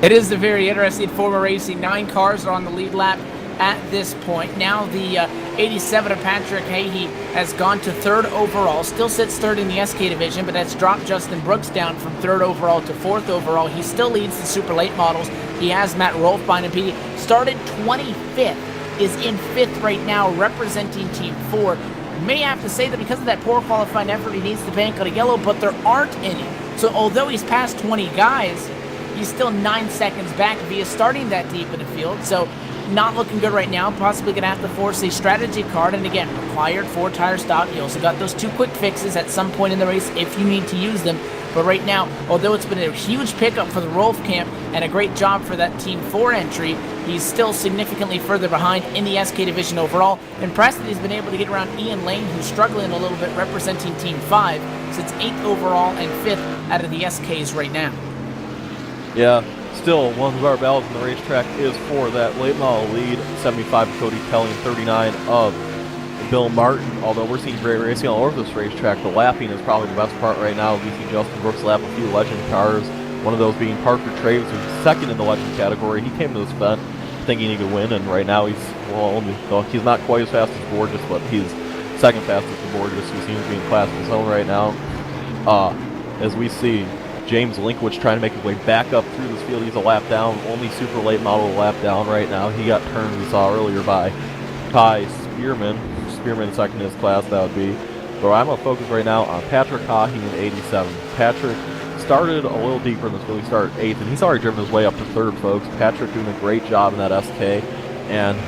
It is a very interesting form of racing. 9 cars are on the lead lap at this point. Now the 87 of Patrick Hahe has gone to 3rd overall. Still sits 3rd in the SK division, but that's dropped Justin Brooks down from 3rd overall to 4th overall. He still leads the super late models. He has Matt Rolfe behind him. Started 25th, is in 5th right now, representing Team 4. May have to say that because of that poor qualifying effort, he needs to bank on a yellow, but there aren't any. So although he's past 20 guys, he's still 9 seconds back if he is starting that deep in the field. So not looking good right now. Possibly going to have to force a strategy card. And again, required 4-tire stop. You also got those 2 quick fixes at some point in the race if you need to use them. But right now, although it's been a huge pickup for the Rolfe camp and a great job for that Team 4 entry, he's still significantly further behind in the SK division overall. Impressed that he's been able to get around Ian Lane, who's struggling a little bit representing Team 5, sits 8th overall and 5th out of the SKs right now. Yeah, still, one of our battles in the racetrack is for that late model lead, 75 of Cody Kelly and 39 of Bill Martin. Although we're seeing great racing all over this racetrack, the lapping is probably the best part right now. We see Justin Brooks lap a few legend cars, one of those being Parker Traves, who's 2nd in the legend category. He came to this event thinking he could win, and right now he's not quite as fast as Borges, but he's 2nd fastest to Borges, who seems to be in class of his own right now. As we see James Linkwitz trying to make his way back up through this field. He's a lap down, only super late model lap down right now. He got turned, we saw earlier, by Ty Spearman. Spearman 2nd in his class, that would be. But I'm going to focus right now on Patrick Hahe in 87. Patrick started a little deeper in this field. He started 8th, and he's already driven his way up to 3rd, folks. Patrick doing a great job in that SK. And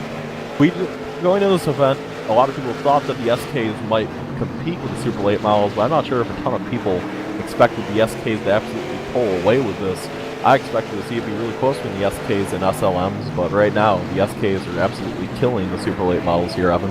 going into this event, a lot of people thought that the SKs might compete with the super late models, but I'm not sure if a ton of people expected the SKs to absolutely pull away with this. I expected to see it be really close between the SKs and SLMs, but right now the SKs are absolutely killing the super late models here, Evan.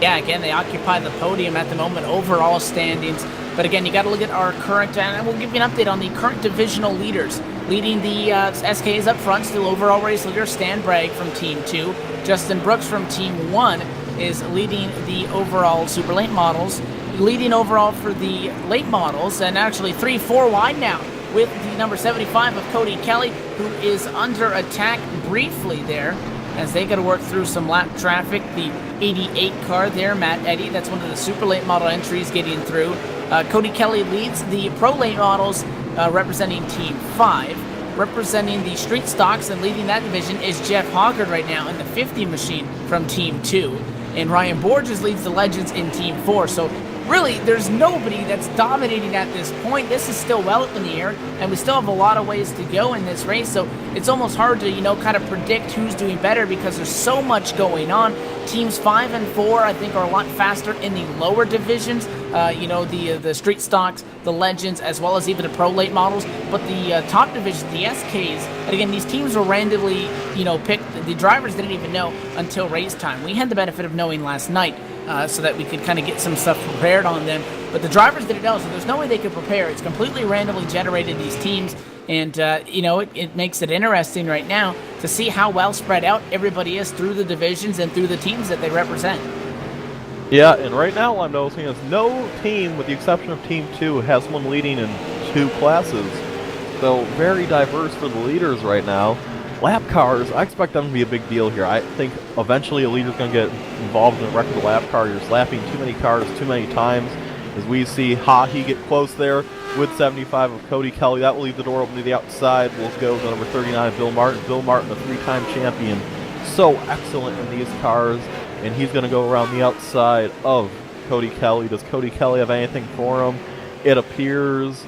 Yeah, again, they occupy the podium at the moment, overall standings. But again, you got to look at our current, and we'll give you an update on the current divisional leaders. Leading the SKs up front, still overall race leader Stan Bragg from Team 2. Justin Brooks from Team 1 is leading the overall super late models. Leading overall for the late models, and actually 3-4 wide now with the number 75 of Cody Kelly, who is under attack briefly there as they got to work through some lap traffic. The 88 car there, Matt Eddy, that's one of the super late model entries getting through. Cody Kelly leads the pro late models representing Team 5. Representing the street stocks and leading that division is Jeff Hoggard right now in the 50 machine from Team 2. and Ryan Borges leads the Legends in Team 4. So really, there's nobody that's dominating at this point. This is still well up in the air, and we still have a lot of ways to go in this race, so it's almost hard to, kind of predict who's doing better because there's so much going on. Teams 5 and 4, I think, are a lot faster in the lower divisions, the street stocks, the Legends, as well as even the pro late models, but the top division, the SKs, and again, these teams were randomly, picked. The drivers didn't even know until race time. We had the benefit of knowing last night, so that we could kind of get some stuff prepared on them. But the drivers didn't know, so there's no way they could prepare. It's completely randomly generated, these teams, and, it makes it interesting right now to see how well spread out everybody is through the divisions and through the teams that they represent. Yeah, and right now what I'm noticing is no team, with the exception of Team 2, has one leading in 2 classes. So very diverse for the leaders right now. Lap cars, I expect them to be a big deal here. I think eventually a leader's going to get involved in a wreck of the lap car. You're slapping too many cars too many times. As we see Hahi get close there with 75 of Cody Kelly. That will leave the door open to the outside. We'll go to number 39, Bill Martin. Bill Martin, a 3-time champion. So excellent in these cars. And he's going to go around the outside of Cody Kelly. Does Cody Kelly have anything for him? It appears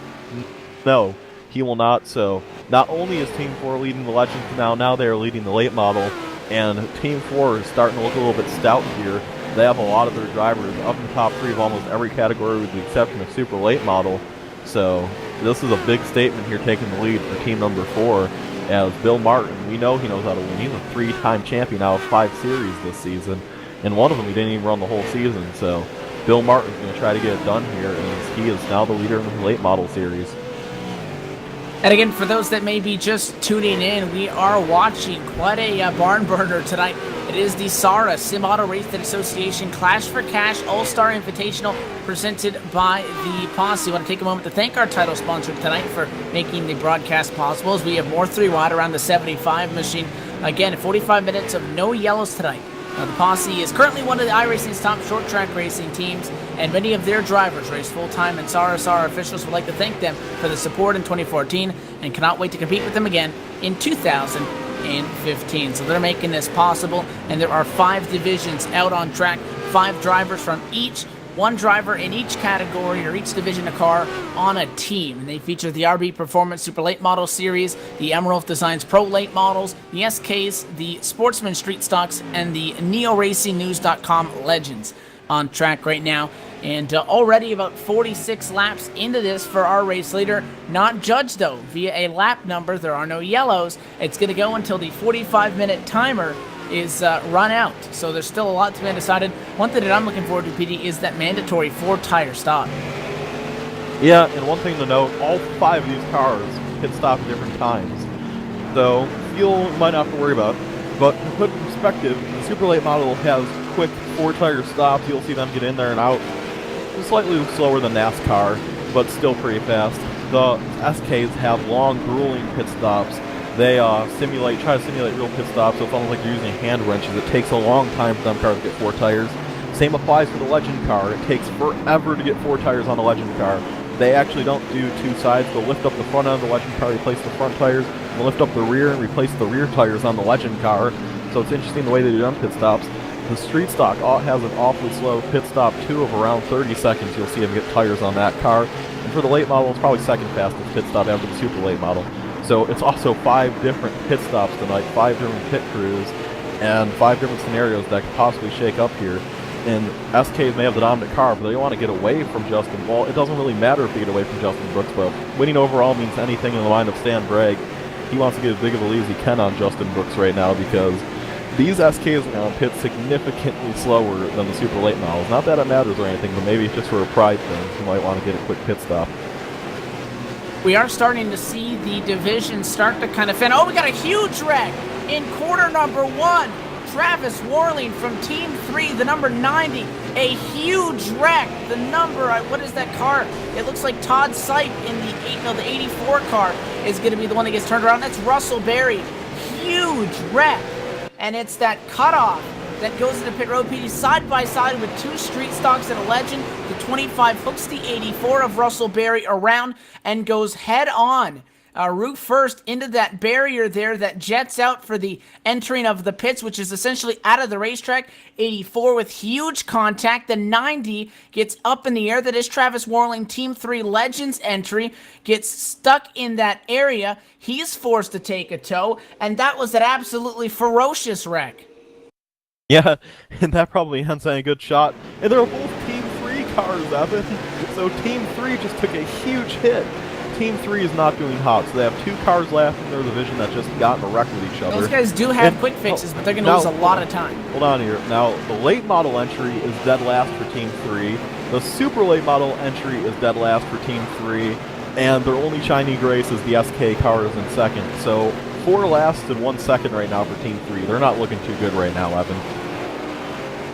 no. He will not, so not only is Team 4 leading the Legends now they are leading the late model, and Team 4 is starting to look a little bit stout here. They have a lot of their drivers up in the top 3 of almost every category with the exception of super late model, so this is a big statement here taking the lead for team number 4, as Bill Martin, we know he knows how to win. He's a 3-time champion out of 5 series this season, and one of them he didn't even run the whole season, so Bill Martin's going to try to get it done here, and he is now the leader in the late model series. And again, for those that may be just tuning in, we are watching quite a barn burner tonight. It is the SARA Sim Auto Racing Association Clash for Cash All-Star Invitational presented by the Posse. I want to take a moment to thank our title sponsor tonight for making the broadcast possible, as we have more 3-wide around the 75 machine. Again, 45 minutes of no yellows tonight. The Posse is currently one of the iRacing's top short track racing teams, and many of their drivers race full-time, and SARA officials would like to thank them for the support in 2014 and cannot wait to compete with them again in 2015. So they're making this possible, and there are 5 divisions out on track, 5 drivers from each, 1 driver in each category or each division of car on a team. And they feature the RB Performance Super Late Model Series, the Emerald Designs Pro Late Models, the SKs, the Sportsman Street Stocks, and the NeoRacingNews.com Legends on track right now. And already about 46 laps into this for our race leader. Not judged, though, via a lap number. There are no yellows. It's going to go until the 45-minute timer is run out. So there's still a lot to be decided. One thing that I'm looking forward to, PD, is that mandatory 4-tire stop. Yeah, and one thing to note, all 5 of these cars can stop at different times. So fuel might not have to worry about. But to put in perspective, the super late model has quick 4-tire stops. You'll see them get in there and out. Slightly slower than NASCAR, but still pretty fast. The SKs have long, grueling pit stops. They try to simulate real pit stops, so it's almost like you're using hand wrenches. It takes a long time for them cars to get 4 tires. Same applies for the Legend car. It takes forever to get 4 tires on a Legend car. They actually don't do 2 sides. They'll lift up the front end of the Legend car, replace the front tires, and they'll lift up the rear and replace the rear tires on the Legend car. So it's interesting the way they do them pit stops. The Street Stock has an awfully slow pit stop, too, of around 30 seconds. You'll see them get tires on that car. And for the late model, it's probably second fastest pit stop after the super late model. So it's also 5 different pit stops tonight, 5 different pit crews, and 5 different scenarios that could possibly shake up here. And SKs may have the dominant car, but they want to get away from Justin. Well, it doesn't really matter if they get away from Justin Brooks, but winning overall means anything in the mind of Stan Bragg. He wants to get as big of a lead as he can on Justin Brooks right now, because these SKs are going to pit significantly slower than the super late models. Not that it matters or anything, but maybe just for a pride thing, you might want to get a quick pit stop. We are starting to see the division start to kind of fin. Oh, we got a huge wreck in quarter number 1. Travis Warling from Team 3, the number 90. A huge wreck. The number, what is that car? It looks like Todd Sipe in the 84 car is going to be the one that gets turned around. That's Russell Berry. Huge wreck. And it's that cutoff that goes into pit road, PD, side by side with 2 street stocks and a Legend. The 25 hooks the 84 of Russell Berry around and goes head on Root first into that barrier there that jets out for the entering of the pits, which is essentially out of the racetrack. 84 with huge contact. The 90 gets up in the air. That is Travis Warling, Team 3 Legends entry. Gets stuck in that area. He's forced to take a tow, and that was an absolutely ferocious wreck. Yeah, and that probably ends on a good shot. And they're both Team 3 cars, Evan. So Team 3 just took a huge hit. Team 3 is not doing hot, so they have 2 cars left in their division that just got in a wreck with each other. Those guys do have quick fixes, but they're going to lose a lot of time. Hold on here. Now, the late model entry is dead last for Team 3. The super late model entry is dead last for Team 3. And their only shiny grace is the SK cars in second. So 4 last and 1 second right now for Team 3. They're not looking too good right now, Evan.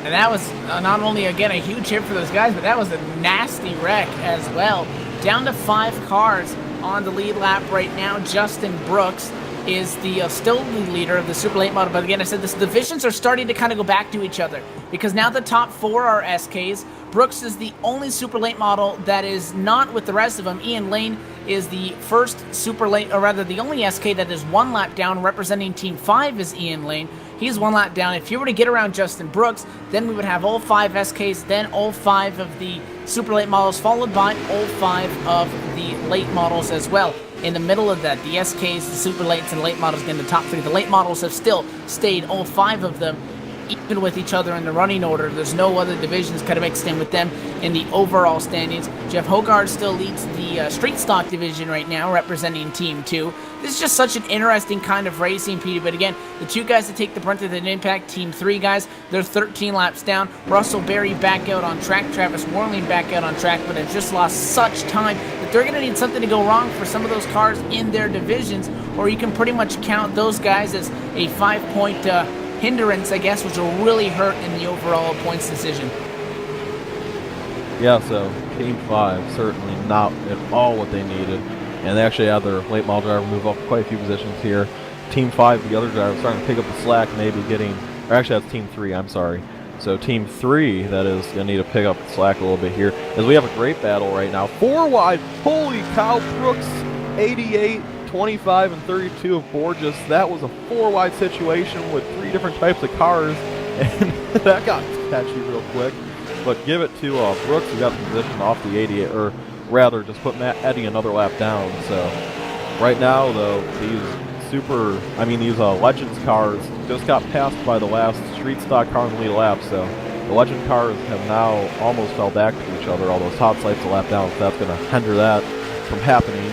And that was not only, again, a huge hit for those guys, but that was a nasty wreck as well. Down to 5 cars on the lead lap right now. Justin Brooks is the still the leader of the super late model. But again, I said the divisions are starting to kind of go back to each other because now the top 4 are SKs. Brooks is the only super late model that is not with the rest of them. Ian Lane is the first super late, or rather the only SK that is 1 lap down. Representing Team 5 is Ian Lane. He's 1 lap down. If you were to get around Justin Brooks, then we would have all 5 SKs, then all 5 of the super late models, followed by all 5 of the late models as well. In the middle of that, the SKs, the super lates, and late models get in the top 3. The late models have still stayed, all 5 of them, even with each other in the running order. There's no other divisions kind of mixed in with them in the overall standings. Jeff Hogarth still leads the street stock division right now, representing Team 2. This is just such an interesting kind of racing, Petey. But again, the 2 guys that take the brunt of the impact, Team 3 guys, they're 13 laps down. Russell Berry back out on track. Travis Warling back out on track, but have just lost such time that they're going to need something to go wrong for some of those cars in their divisions, or you can pretty much count those guys as a 5-point hindrance, I guess, which will really hurt in the overall points decision. Yeah, so Team 5 certainly not at all what they needed. And they actually had their late model driver move up quite a few positions here. Team 5, the other driver, starting to pick up the slack, maybe getting... Or actually, that's Team 3, I'm sorry. So Team 3, that is, going to need to pick up the slack a little bit here. As we have a great battle right now. 4 wide! Holy cow! Brooks, 88, 25, and 32 of Borges. That was a 4 wide situation with 3 different types of cars. And that got catchy real quick. But give it to Brooks, who got the position off the 88, or rather, just put Matt Eddy another lap down. So right now, though, these Legends cars just got passed by the last street stock car in the lead lap. So the Legend cars have now almost fell back to each other. All those hot sites a lap down, so that's going to hinder that from happening.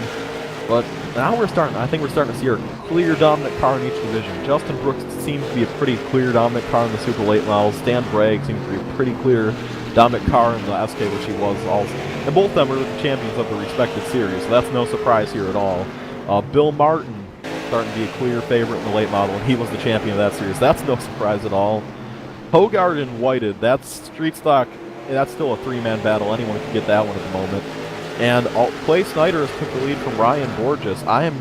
But now I think we're starting to see a clear dominant car in each division. Justin Brooks seems to be a pretty clear dominant car in the super late models. Stan Bragg seems to be a pretty clear dominant car in the SK, which he was also. And both of them are the champions of the respective series, so that's no surprise here at all. Bill Martin starting to be a clear favorite in the late model, and he was the champion of that series. That's no surprise at all. Hogarth and Whited, that's street stock. That's still a 3-man battle. Anyone can get that one at the moment. And Clay Snyder has took the lead from Ryan Borges. I am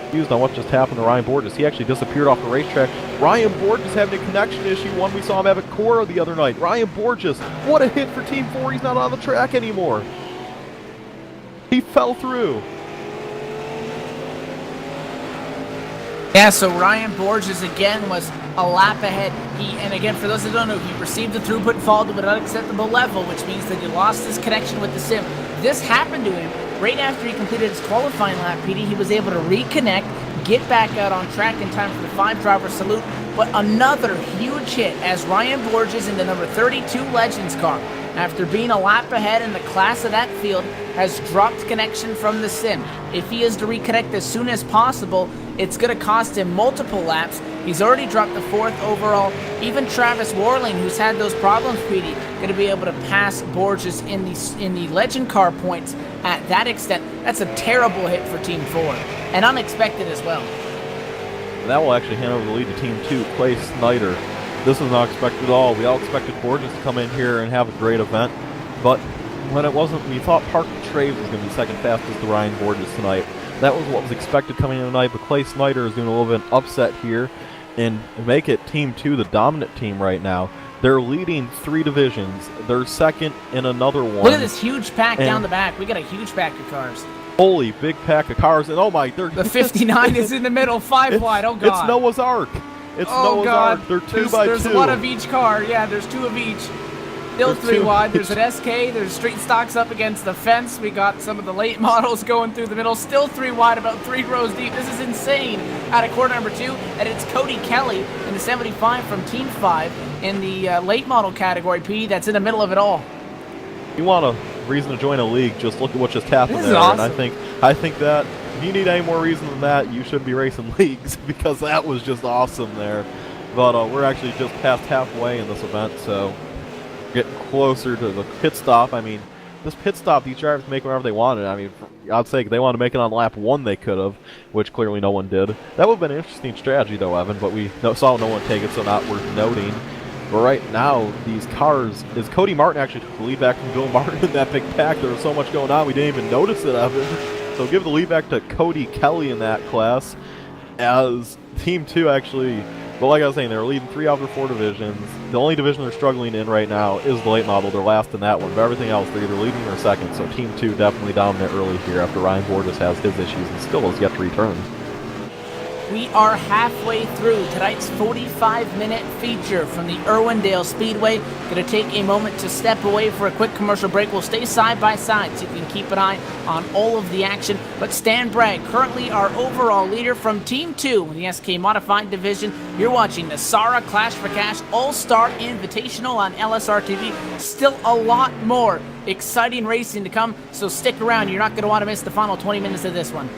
confused on what just happened to Ryan Borges. He actually disappeared off the racetrack. Ryan Borges having a connection issue, one we saw him have at Cora the other night. Ryan Borges, what a hit for Team 4. He's not on the track anymore. He fell through. Yeah, so Ryan Borges again was a lap ahead. And again, for those that don't know, he received the throughput and fall to an unacceptable level, which means that he lost his connection with the sim. This happened to him right after he completed his qualifying lap, Petey. He was able to reconnect, get back out on track in time for the 5-driver salute. But another huge hit as Ryan Borges in the number 32 Legends car, after being a lap ahead in the class of that field, has dropped connection from the sim. If he is to reconnect as soon as possible, it's going to cost him multiple laps. He's already dropped the 4th overall. Even Travis Warling, who's had those problems, Petey, going to be able to pass Borges in the Legend car points at that extent. That's a terrible hit for Team 4, and unexpected as well. That will actually hand over the lead to Team 2, Clay Snyder. This was not expected at all. We all expected Borges to come in here and have a great event, but when it wasn't, we thought Parker Traves was going to be second fastest to Ryan Borges tonight. That was what was expected coming in tonight, but Clay Snyder is doing a little bit of upset here and make it Team 2 the dominant team right now. They're leading 3 divisions. They're second in another one. Look at this huge pack down the back. We got a huge pack of cars. Holy big pack of cars, and oh my, they're The 59 is in the middle, 5 wide. Oh god. It's Noah's Ark. It's Noah's Ark. They're 2 by 2. There's one of each car. Yeah, there's 2 of each. Still 3 wide. There's an SK. There's street stocks up against the fence. We got some of the late models going through the middle. Still 3 wide, about 3 rows deep. This is insane. Out of quarter number 2, and it's Cody Kelly in the 75 from Team 5 in the late model category, P. That's in the middle of it all. You want a reason to join a league, just look at what just happened there. Awesome. And I think that if you need any more reason than that, you should be racing leagues, because that was just awesome there. But we're actually just past halfway in this event, so getting closer to the pit stop. I mean, this pit stop, these drivers make whatever they wanted. I mean, for God's sake, they wanted to make it on lap 1, they could have, which clearly no one did. That would have been an interesting strategy, though, Evan, but we saw no one take it, so not worth noting. But right now, these cars, is Cody Martin actually took the lead back from Bill Martin in that big pack. There was so much going on, we didn't even notice it, Evan. So give the lead back to Cody Kelly in that class, as Team 2 actually, well, like I was saying, they're leading 3 out of their 4 divisions. The only division they're struggling in right now is the late model. They're last in that one, but everything else, they're either leading or second. So Team 2 definitely dominant early here after Ryan Borges has his issues and still has yet to return. We are halfway through tonight's 45-minute feature from the Irwindale Speedway. Going to take a moment to step away for a quick commercial break. We'll stay side by side so you can keep an eye on all of the action. But Stan Bragg, currently our overall leader from Team 2 in the SK Modified Division. You're watching the SARA Clash4Cash All-Star Invitational on LSRTV. Still a lot more exciting racing to come, so stick around. You're not going to want to miss the final 20 minutes of this one.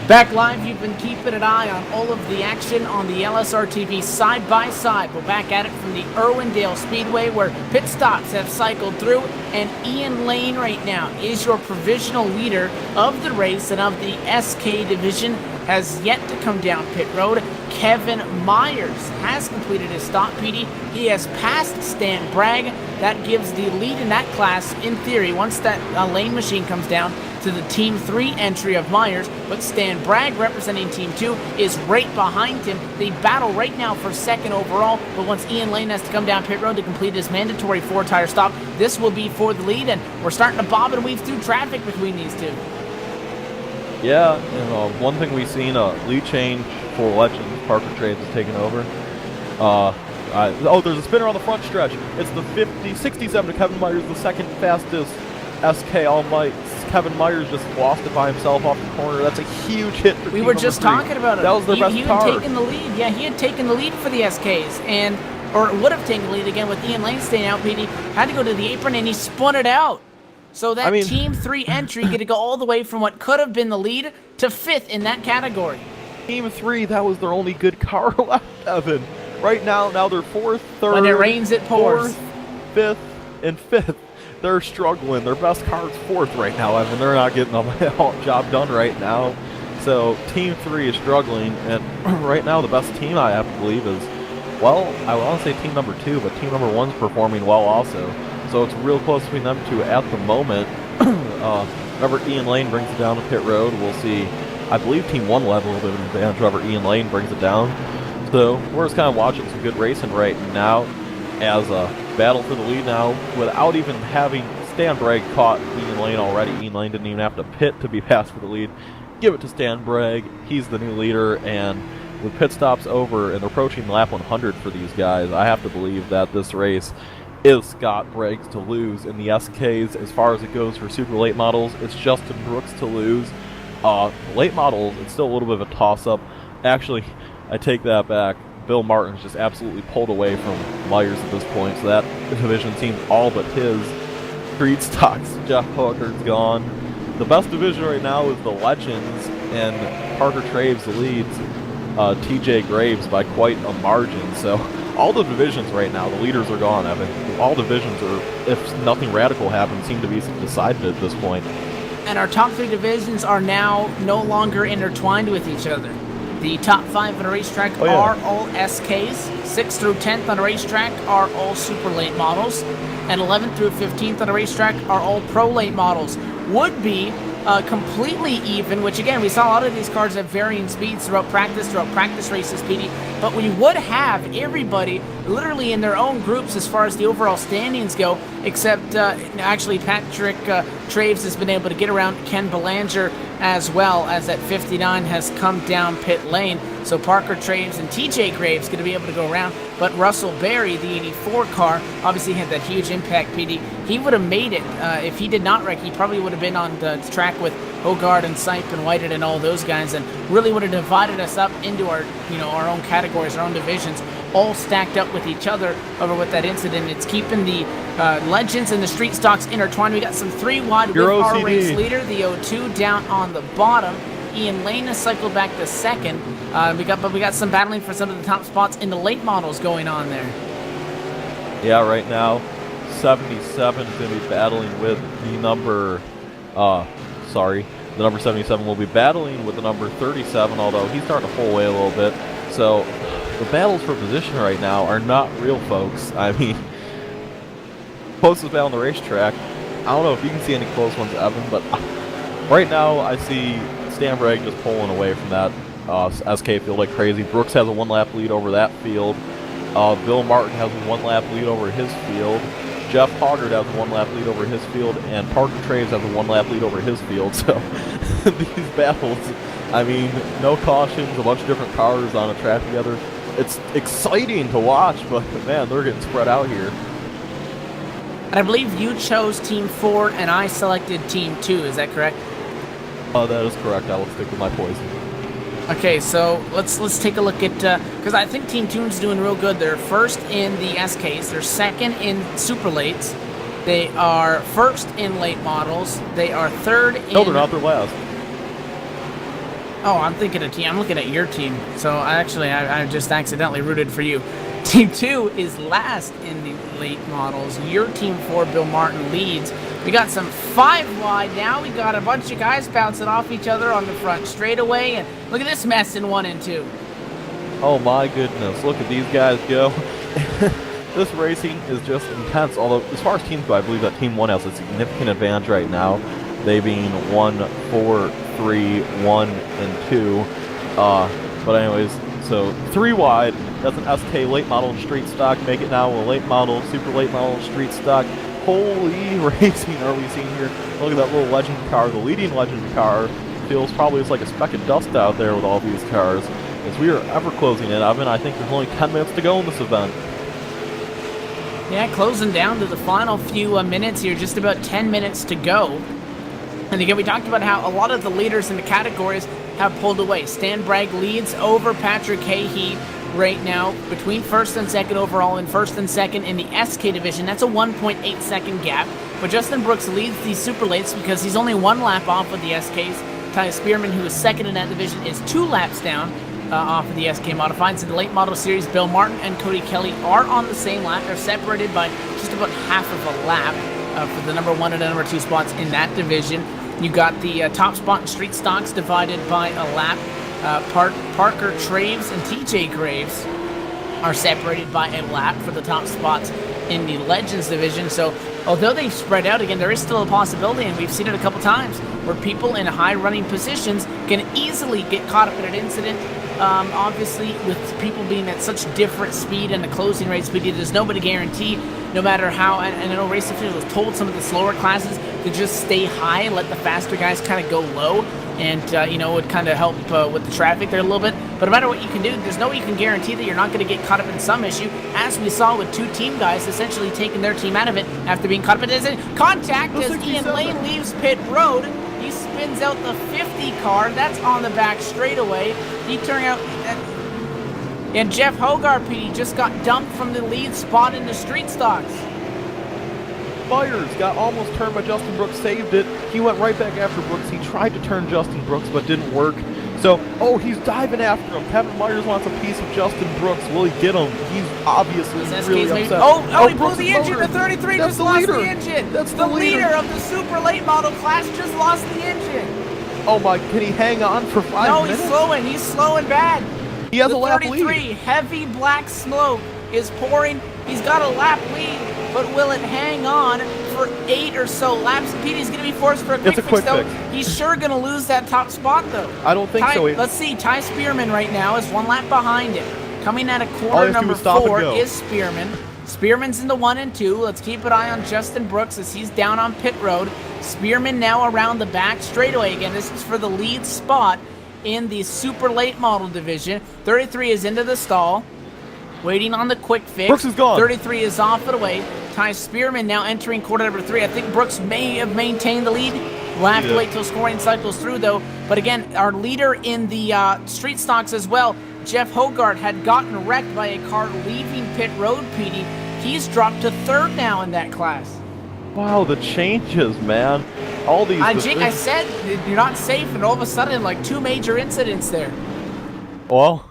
Back live, you've been keeping an eye on all of the action on the LSRTV side by side. We're back at it from the Irwindale Speedway where pit stops have cycled through, and Ian Lane right now is your provisional leader of the race and of the SK division. Has yet to come down pit road. Kevin Myers has completed his stop, PD. He has passed Stan Bragg. That gives the lead in that class, in theory, once that lane machine comes down, to the Team 3 entry of Myers. But Stan Bragg, representing Team 2, is right behind him. They battle right now for second overall, but once Ian Lane has to come down pit road to complete his mandatory 4-tire stop, this will be for the lead, and we're starting to bob and weave through traffic between these two. Yeah, and one thing we've seen, lead change for Legends, Parker Trades has taken over. There's a spinner on the front stretch. It's the 67 to Kevin Myers, the second fastest SK All Might. Kevin Myers just lost it by himself off the corner. That's a huge hit for We were just talking about it. That was their best car. He had taken the lead. Yeah, he had taken the lead for the SKs, or would have taken the lead again with Ian Lane staying out. PD had to go to the apron, and he spun it out. So that Team 3 entry get to go all the way from what could have been the lead to 5th in that category. Team 3, that was their only good car left, Evan. Right now they're 4th, 3rd. When it rains, it pours. 4th, 5th, and 5th. They're struggling. Their best car is 4th right now, Evan. They're not getting the job done right now. So Team 3 is struggling, and right now the best team I have to believe is, well, I want to say team number 2, but team number 1's performing well also. So it's real close between them two at the moment. Whenever Ian Lane brings it down to pit road, we'll see. I believe Team 1 will have a little bit of an advantage whenever Ian Lane brings it down. So we're just kind of watching some good racing right now as a battle for the lead now without even having Stan Bragg caught Ian Lane already. Ian Lane didn't even have to pit to be passed for the lead. Give it to Stan Bragg. He's the new leader, and with pit stops over and approaching lap 100 for these guys, I have to believe that this race is Scott Bragg's to lose. In the SKs, as far as it goes for super late models, it's Justin Brooks to lose. Late models, it's still a little bit of a toss-up. Actually, I take that back. Bill Martin's just absolutely pulled away from Myers at this point, so that division seems all but his. Street stocks, Jeff Hooker's gone. The best division right now is the Legends, and Parker Traves leads TJ Graves by quite a margin. So all the divisions right now, the leaders are gone, Evan. All divisions are, if nothing radical happens, seem to be decided at this point. And our top 3 divisions are now no longer intertwined with each other. The top 5 on a racetrack are all SKs. 6th through 10th on a racetrack are all super late models. And 11th through 15th on a racetrack are all pro late models. Would be completely even, which again, we saw a lot of these cars at varying speeds throughout practice races, PD. But we would have everybody literally in their own groups as far as the overall standings go, except actually Patrick Traves has been able to get around Ken Belanger as well, as that 59 has come down pit lane. So Parker Traves and TJ Graves going to be able to go around. But Russell Berry, the 84 car, obviously had that huge impact, PD. He would have made it. If he did not wreck, he probably would have been on the track with Hogard and Sipe and Whited and all those guys, and really would have divided us up into our, our own categories, our own divisions, all stacked up with each other over with that incident. It's keeping the Legends and the Street Stocks intertwined. We got some 3 wide with our race leader, the 02, down on the bottom. Ian Lane has cycled back to 2nd. We got some battling for some of the top spots in the late models going on there. Yeah, right now 77 is going to be battling with the number the number 77 will be battling with the number 37, although he's starting to pull away a little bit. So the battles for position right now are not real, folks. I mean, closest battle on the racetrack, I don't know if you can see any close ones, Evan, but right now I see Stan Bragg just pulling away from that SK field like crazy. Brooks has a 1-lap lead over that field. Bill Martin has a 1-lap lead over his field. Jeff Hoggard has a 1-lap lead over his field, and Parker Traves has a 1-lap lead over his field. So these battles, I mean, no cautions, a bunch of different cars on a track together. It's exciting to watch, but man, they're getting spread out here. And I believe you chose Team 4 and I selected Team 2, is that correct? That is correct. I will stick with my poison. Okay, so let's take a look at, because I think Team 2's doing real good. They're 1st in the SKs, they're 2nd in super lates, they are 1st in late models, they are 3rd in... No, they're not, they're last. Oh, I'm thinking of team. I'm looking at your team. So I just accidentally rooted for you. Team 2 is last in the late models. Your Team 4, Bill Martin, leads. We got some 5 wide now. We got a bunch of guys bouncing off each other on the front straightaway. And look at this mess in 1 and 2. Oh my goodness, look at these guys go. This racing is just intense, although as far as teams go, I believe that Team 1 has a significant advantage right now. They being 1, 4, 3, 1, and 2. But anyways, so 3 wide. That's an SK late model street stock. Make it now a late model, super late model street stock. Holy racing are we seeing here? Look at that little legend car. The leading legend car feels probably it's like a speck of dust out there with all these cars. As we are ever closing in, Evan, I think there's only 10 minutes to go in this event. Yeah, closing down to the final few minutes here. Just about 10 minutes to go. And again, we talked about how a lot of the leaders in the categories have pulled away. Stan Bragg leads over Patrick Hahey right now between first and second overall and first and second in the SK division. That's a 1.8 second gap. But Justin Brooks leads these super lates because he's only 1 lap off of the SKs. Ty Spearman, who is second in that division, is 2 laps down off of the SK Modifieds. In the late model series, Bill Martin and Cody Kelly are on the same lap. They're separated by just about half of a lap for the number 1 and number 2 spots in that division. You got the top spot in street stocks divided by a lap. Parker Traves and TJ Graves are separated by a lap for the top spots in the Legends division. So although they've spread out, again, there is still a possibility, and we've seen it a couple times, where people in high running positions can easily get caught up in an incident. Obviously, with people being at such different speed and the closing rate speed, there's nobody guarantee, no matter how, and I know race officials have told some of the slower classes to just stay high and let the faster guys kind of go low, and it would kind of help with the traffic there a little bit. But no matter what you can do, there's no way you can guarantee that you're not going to get caught up in some issue, as we saw with 2 team guys essentially taking their team out of it after being caught up in an incident. Contact as Ian Lane leaves pit road. He spins out the 50 car. That's on the back straightaway. He turned out... And Jeff Hogarth, PD, just got dumped from the lead spot in the street stocks. Myers got almost turned by Justin Brooks, saved it. He went right back after Brooks. He tried to turn Justin Brooks, but didn't work. So, he's diving after him. Kevin Myers wants a piece of Justin Brooks. Will he get him? He's obviously really upset. He blew the engine. The 33 just lost the engine. That's the leader of the super late model class just lost the engine. Oh my, can he hang on for 5 minutes? No, he's slowing. He's slowing bad. He has a lap lead. The 33 heavy black smoke is pouring. He's got a lap lead, but will it hang on for 8 or so laps? Petey's going to be forced for a quick fix, though. He's sure going to lose that top spot, though. I don't think so. Let's see. Ty Spearman right now is 1 lap behind him. Coming at a corner number 4 is Spearman. Spearman's in the 1 and 2. Let's keep an eye on Justin Brooks as he's down on pit road. Spearman now around the back straightaway again. This is for the lead spot in the super late model division. 33 is into the stall, waiting on the quick fix. Brooks is gone. 33 is off and away. Ty Spearman now entering quarter number 3. I think Brooks may have maintained the lead. We'll have to wait till scoring cycles through, though. But again, our leader in the street stocks as well, Jeff Hogarth, had gotten wrecked by a car leaving pit road, PD. He's dropped to 3rd now in that class. Wow, the changes, man. All these... I said you're not safe, and all of a sudden, like 2 major incidents there. Well...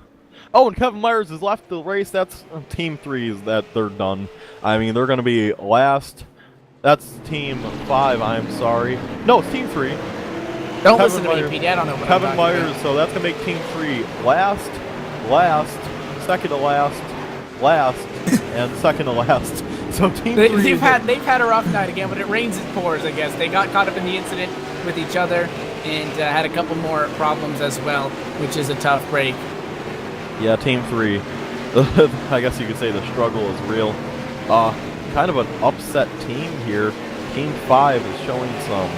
and Kevin Myers has left the race. That's Team 3's that they're done. I mean, they're going to be last. That's Team 5, I'm sorry. No, it's Team 3. Don't listen to me, PD. I don't know what Kevin Myers, so that's going to make Team 3 last, second to last, and second to last. So Team 3... They've had a rough night again. When it rains, it pours, I guess. They got caught up in the incident with each other and had a couple more problems as well, which is a tough break. Yeah, Team 3. I guess you could say the struggle is real. Kind of an upset team here. Team 5 is showing some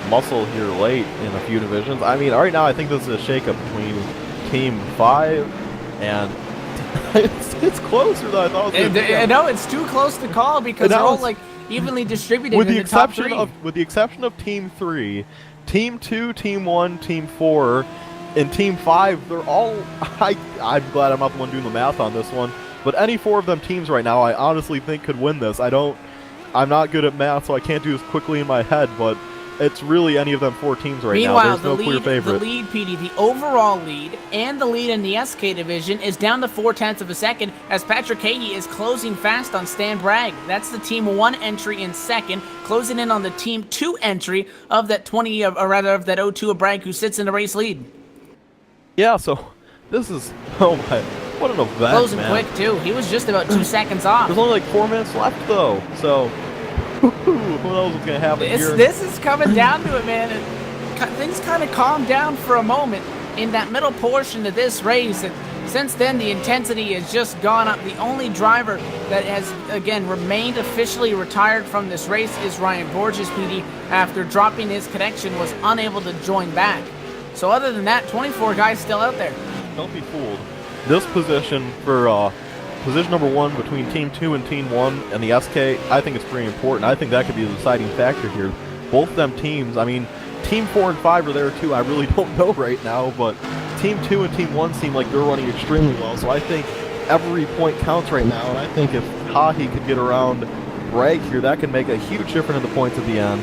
muscle here late in a few divisions. I mean, right now I think this is a shakeup between Team 5 and... it's closer than I thought it was going to be. No, it's too close to call because they're all like evenly distributed in the top 3. With the exception of Team 3, Team 2, Team 1, Team 4... in Team 5, they're all... I'm glad I'm not the one doing the math on this one, but any 4 of them teams right now, I honestly think could win this. I'm not good at math, so I can't do this quickly in my head, but it's really any of them 4 teams right now. Meanwhile, There's no clear the favorite. lead, PD, the overall lead, and the lead in the SK division is down to 0.4 of a second as Patrick Cahey is closing fast on Stan Bragg. That's the Team 1 entry in second, closing in on the Team 2 entry of that of that 02 of Bragg, who sits in the race lead. Yeah, so this is, oh my, what an event, Closing man. quick, too. He was just about 2 seconds off. There's only like 4 minutes left, though, so who knows what's going to happen here. This is coming down to it, man. Things kind of calmed down for a moment in that middle portion of this race, and since then the intensity has just gone up. The only driver that has, again, remained officially retired from this race is Ryan Borges, PD, after dropping his connection, was unable to join back. So other than that, 24 guys still out there. Don't be fooled. This position for position number 1 between Team 2 and Team 1 and the SK, I think it's pretty important. I think that could be the deciding factor here. Both them teams, I mean, Team 4 and 5 are there too. I really don't know right now, but Team 2 and Team 1 seem like they're running extremely well, so I think every point counts right now, and I think if Cahey could get around Bragg here, that could make a huge difference in the points at the end.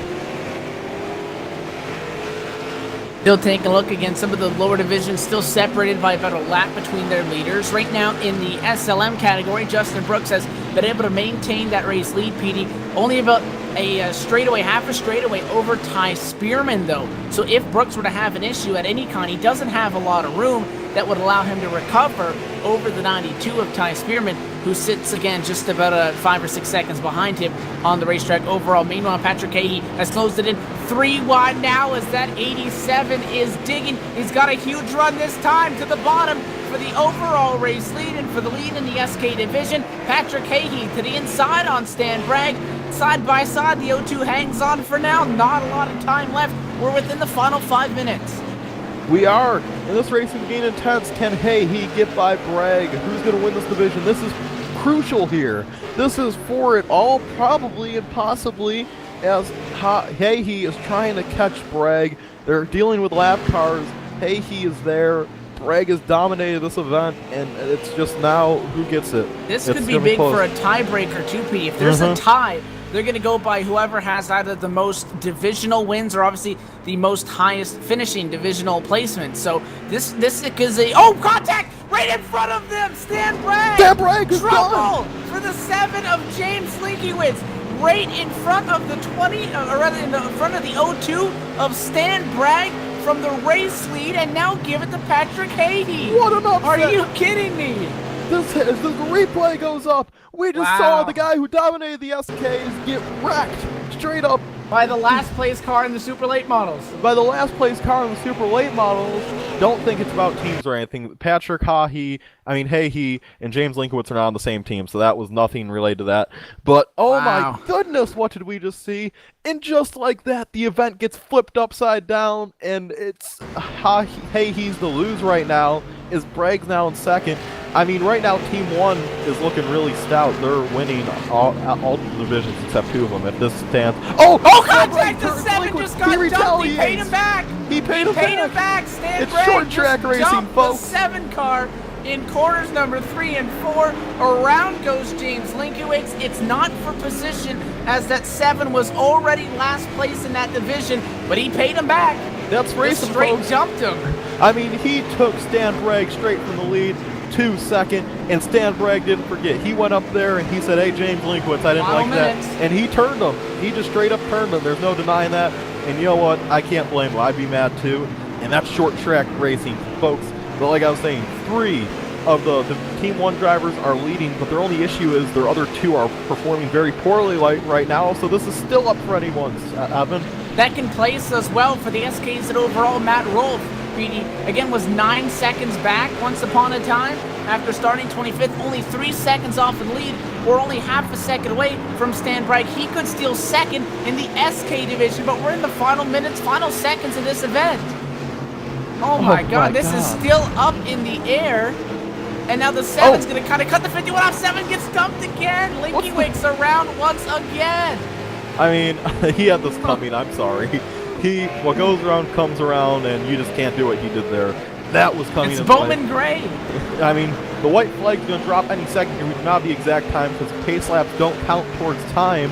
Still taking a look again, some of the lower divisions still separated by about a lap between their leaders. Right now in the SLM category, Justin Brooks has been able to maintain that race lead, PD. Only about a straightaway, half a straightaway over Ty Spearman, though. So if Brooks were to have an issue at any kind, he doesn't have a lot of room that would allow him to recover over the 92 of Ty Spearman, who sits, again, just about 5 or 6 seconds behind him on the racetrack overall. Meanwhile, Patrick Cahey has closed it in 3 wide now as that 87 is digging. He's got a huge run this time to the bottom for the overall race lead, and for the lead in the SK division, Patrick Cahey to the inside on Stan Bragg. Side by side, the 02 hangs on for now. Not a lot of time left. We're within the final 5 minutes. We are, and this race is getting intense. Can Cahey get by Bragg? Who's going to win this division? This is crucial here. This is for it all, probably and possibly, as Cahey is trying to catch Bragg. They're dealing with lap cars. Cahey is there. Bragg has dominated this event, and it's just now who gets it. This could be big for a tiebreaker too, P. If there's a tie, they're going to go by whoever has either the most divisional wins or obviously the most highest finishing divisional placement. So this is a contact right in front of them. Stan Bragg. Stan Bragg is trouble done for the 7 of James Linkiewicz. Right in front of the 20, or rather in front of the 02 of Stan Bragg from the race lead, and now give it to Patrick Cahey. What an upset! Are you kidding me? This as the replay goes up, we just saw the guy who dominated the SKs get wrecked straight up by the last place car in the super late models. By the last place car in the super late models. Don't think it's about teams or anything. Patrick Cahey, and James Linkiewicz are not on the same team, so that was nothing related to that. But oh my goodness, what did we just see? And just like that, the event gets flipped upside down, and it's Cahey's the lose right now. Is Bragg's now in second. I mean, right now, Team 1 is looking really stout. They're winning all the divisions except 2 of them. If this stands... Contact! The 7 just got dumped. He paid him back. He paid him back. Stan It's Bragg short track racing, folks. The 7 car in corners number 3 and 4. Around goes James Linkiewicz. It's not for position, as that 7 was already last place in that division, but he paid him back. That's racing, straight folks. Jumped him. I mean, he took Stan Bragg straight from the lead to second, and Stan Bragg didn't forget. He went up there and he said, "Hey, James Linkiewicz, I didn't like that." And he turned him. He just straight up turned him. There's no denying that. And you know what? I can't blame him. I'd be mad too. And that's short track racing, folks. But like I was saying, 3 of the Team 1 drivers are leading, but their only issue is their other 2 are performing very poorly right now, so this is still up for anyone's, Evan. Second place as well for the SKs at overall. Matt Rolfe, again, was 9 seconds back once upon a time after starting 25th, only 3 seconds off in the lead. We're only half a second away from Stan Bragg. He could steal second in the SK division, but we're in the final minutes, final seconds of this event. Oh my God, this is still up in the air. And now the 7's going to kind of cut the 51 off. 7 gets dumped again. Linkiewicz around once again. I mean, he had this coming. I'm sorry. What goes around comes around, and you just can't do what he did there. That was coming. It's Bowman Gray. I mean, the white flag's going to drop any second here. We do not have the exact time because pace laps don't count towards time.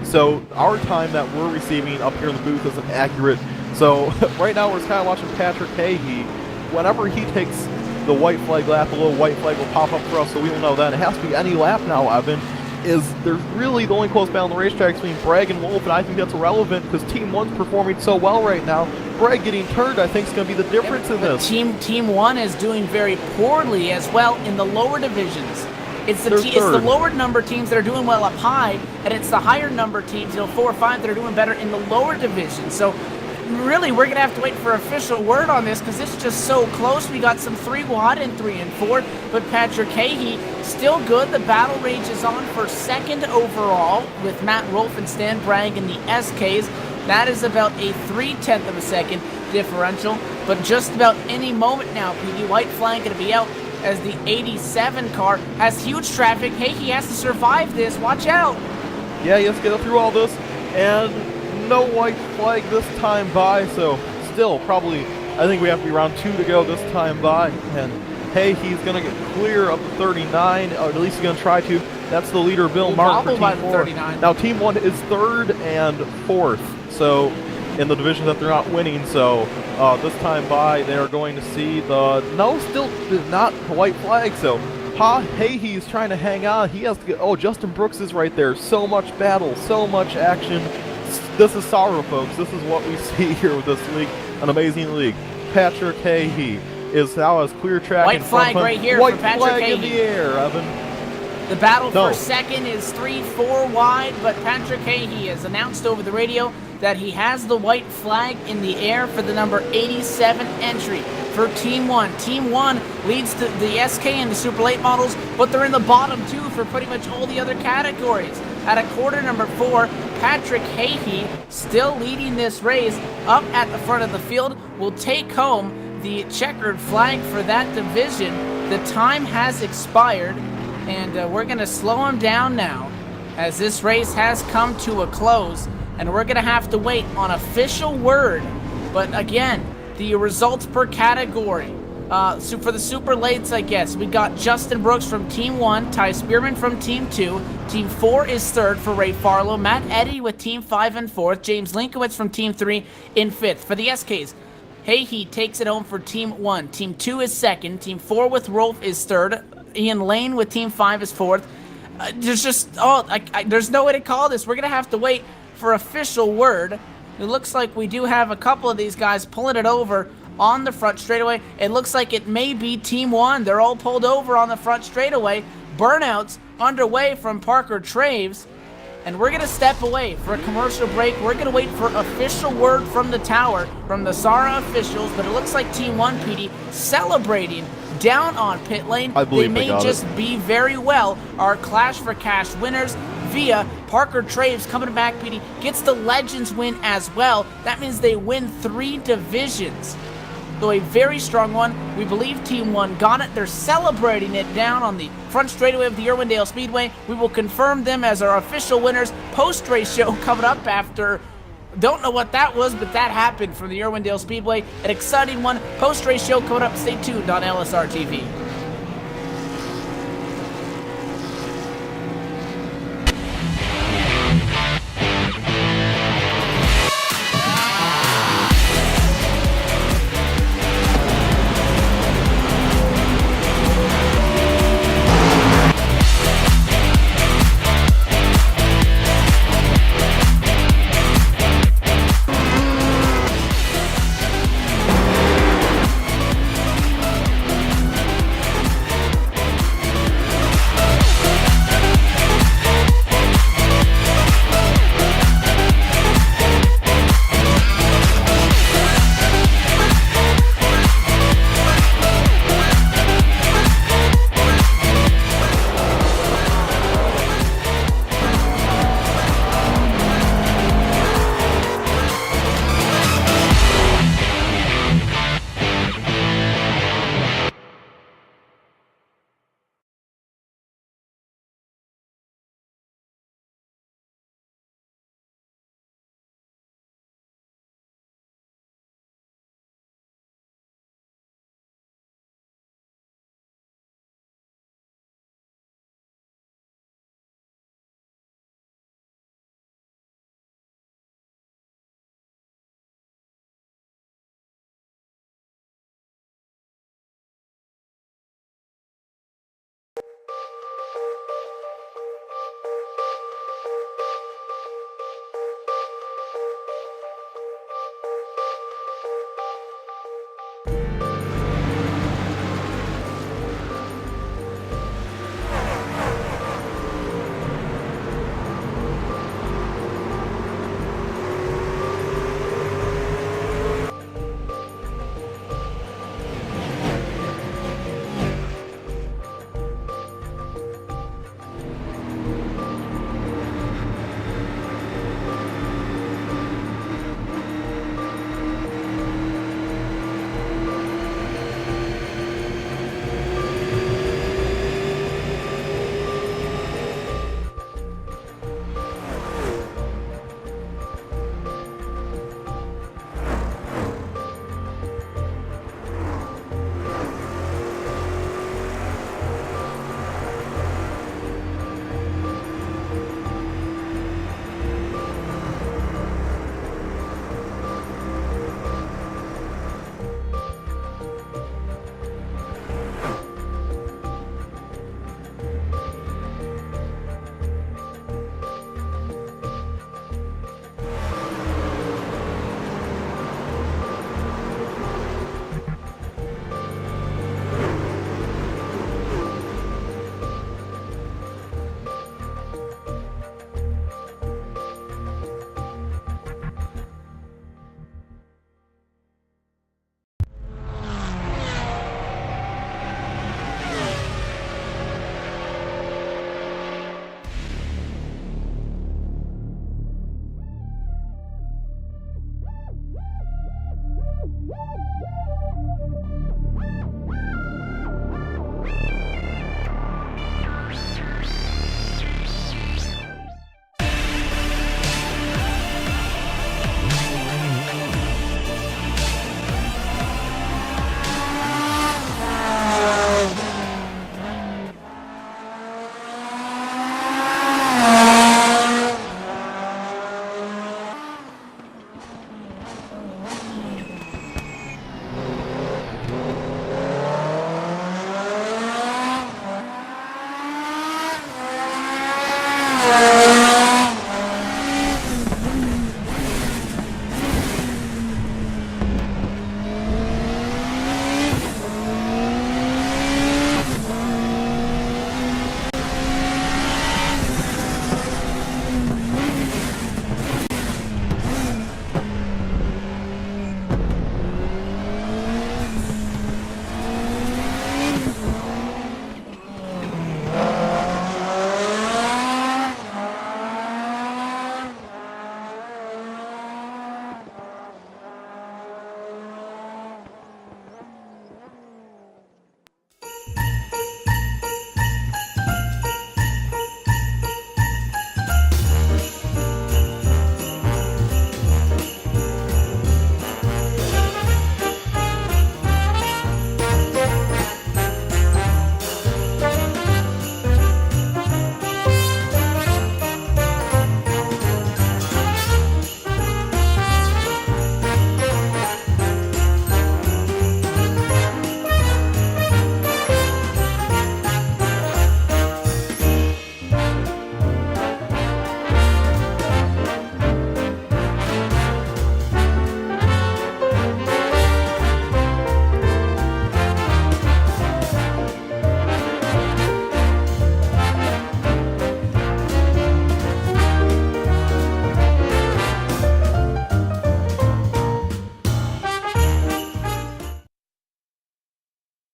So our time that we're receiving up here in the booth isn't accurate. So right now we're kind of watching Patrick Hahey. Whenever he takes the white flag lap, a little white flag will pop up for us, so we will know that. It has to be any lap now, Evan. There's really the only close battle on the racetrack between Bragg and Wolf, and I think that's irrelevant because Team 1's performing so well right now. Bragg getting turned, I think, is going to be the difference in this. Team 1 is doing very poorly as well in the lower divisions. It's the lower number teams that are doing well up high, and it's the higher number teams, 4 or 5, that are doing better in the lower divisions. So really, we're going to have to wait for official word on this because it's just so close. We got some 3 wide and 3 and 4, but Patrick Hahey still good. The battle rage is on for second overall with Matt Rolfe and Stan Bragg in the SKs. That is about a 0.3 of a second differential, but just about any moment now, PD, white flag going to be out as the 87 car has huge traffic. Hahey has to survive this. Watch out. Yeah, he has to get through all this, and no white flag this time by, so still probably, I think we have to be around 2 to go this time by, and hey, he's going to get clear up to 39, or at least he's going to try to. That's the leader, Bill Martin, for Team 4. 39. Now Team 1 is 3rd and 4th, so in the division that they're not winning, so this time by, they are going to see still not white flag, so Hahey's trying to hang on. He has to get, Justin Brooks is right there. So much battle, so much action. This is SARA, folks. This is what we see here with this league. An amazing league. Patrick Hahey is now as clear track white in front flag of him. right here White for Patrick flag Hahey. in the air, Evan. The battle for second is 3-4 wide, but Patrick Hahey has announced over the radio that he has the white flag in the air for the number 87 entry for Team 1. Team 1 leads the SK and the Super Late models, but they're in the bottom 2 for pretty much all the other categories. At a quarter number 4, Patrick Hahey, still leading this race up at the front of the field, will take home the checkered flag for that division. The time has expired, and we're going to slow him down now as this race has come to a close, and we're going to have to wait on official word. But again, the results per category. So for the Super Lates, I guess, we got Justin Brooks from Team 1, Ty Spearman from Team 2, Team 4 is 3rd for Ray Farlow, Matt Eddy with Team 5 and 4th, James Linkowitz from Team 3 in 5th. For the SKs, Hahey takes it home for Team 1, Team 2 is 2nd, Team 4 with Rolfe is 3rd, Ian Lane with Team 5 is 4th. There's no way to call this. We're going to have to wait for official word. It looks like we do have a couple of these guys pulling it over on the front straightaway. It looks like it may be Team 1. They're all pulled over on the front straightaway. Burnouts underway from Parker Traves. And we're going to step away for a commercial break. We're going to wait for official word from the tower, from the SARA officials. But it looks like Team 1, PD, celebrating down on pit lane. I believe they may just be very well our Clash for Cash winners via Parker Traves coming back, PD, gets the Legends win as well. That means they win 3 divisions. So a very strong one. We believe Team 1 got it. They're celebrating it down on the front straightaway of the Irwindale Speedway. We will confirm them as our official winners. Post-race show coming up after, don't know what that was, but that happened from the Irwindale Speedway. An exciting one. Post-race show coming up. Stay tuned on LSRTV.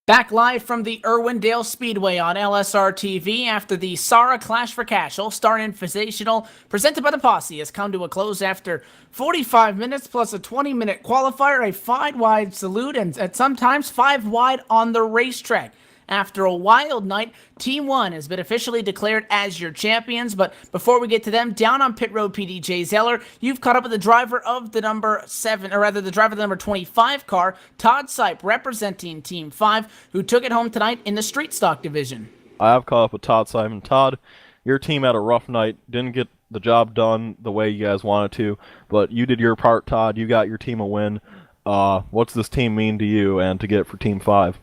Back live from the Irwindale Speedway on LSRTV after the SARA Clash4Cash All-Star Invitational presented by the Posse has come to a close after 45 minutes plus a 20-minute qualifier, a 5-wide salute, and at sometimes 5 wide on the racetrack. After a wild night, Team 1 has been officially declared as your champions, but before we get to them, down on pit road, PDJ Zeller, you've caught up with the driver of the number 7, or rather the driver of the number 25 car, Todd Sipe, representing Team 5, who took it home tonight in the street stock division. I have caught up with Todd Simon. Todd, your team had a rough night, didn't get the job done the way you guys wanted to, but you did your part, Todd. You got your team a win. What's this team mean to you and to get it for Team 5?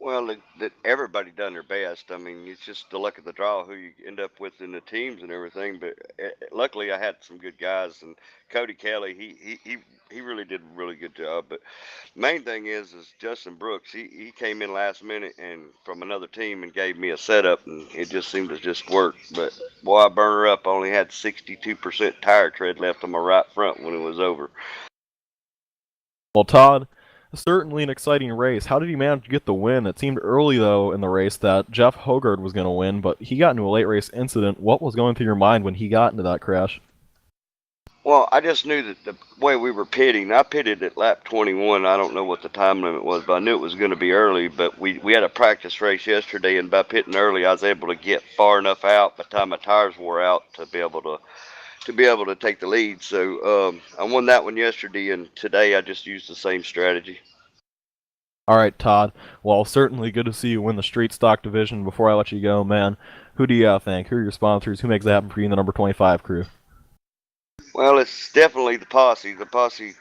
Well, that everybody done their best. I mean, it's just the luck of the draw who you end up with in the teams and everything. But luckily, I had some good guys, and Cody Kelly, he really did a really good job. But main thing is Justin Brooks. He came in last minute and from another team and gave me a setup, and it just seemed to just work. But boy, I burned her up. I only had 62% tire tread left on my right front when it was over. Well, Todd, certainly an exciting race. How did you manage to get the win? It seemed early, though, in the race that Jeff Hogard was going to win, but he got into a late race incident. What was going through your mind when he got into that crash? Well, I just knew that the way we were pitting, I pitted at lap 21. I don't know what the time limit was, but I knew it was going to be early. But we had a practice race yesterday, and by pitting early, I was able to get far enough out by the time my tires wore out to be able to take the lead. So I won that one yesterday, and today I just used the same strategy. All right, Todd. Well, certainly good to see you win the street stock division. Before I let you go, man, who do you think? Who are your sponsors? Who makes it happen for you in the number 25 crew? Well, it's definitely the Posse. The Posse,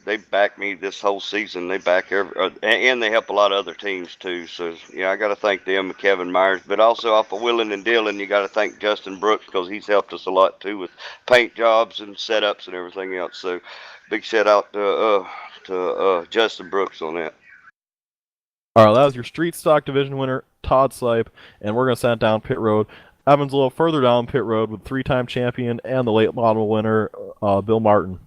they back me this whole season. They back and they help a lot of other teams too. So yeah, I got to thank them and Kevin Myers, but also off of Willing and Dillon, you got to thank Justin Brooks because he's helped us a lot too with paint jobs and setups and everything else. So big shout out to Justin Brooks on that. All right, that was your street stock division winner, Todd Sipe, and we're going to send it down pit road. Evans a little further down pit road with 3-time champion and the late model winner, Bill Martin.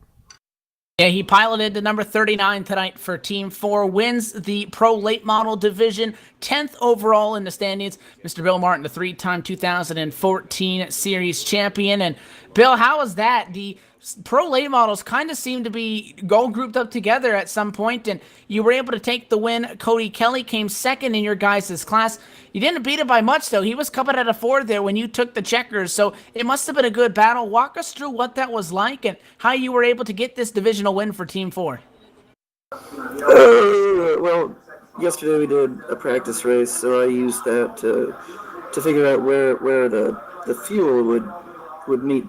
Yeah, he piloted the number 39 tonight for Team 4, wins the Pro Late Model Division, 10th overall in the standings. Mr. Bill Martin, the 3-time 2014 Series champion. And Bill, how was that? The pro late models kind of seem to be all grouped up together at some point, and you were able to take the win. Cody Kelly came second in your guys' class. You didn't beat it by much, though. He was coming at a 4 there when you took the checkers, so it must have been a good battle. Walk us through what that was like and how you were able to get this divisional win for Team 4. Well, yesterday we did a practice race, so I used that to figure out where the fuel would meet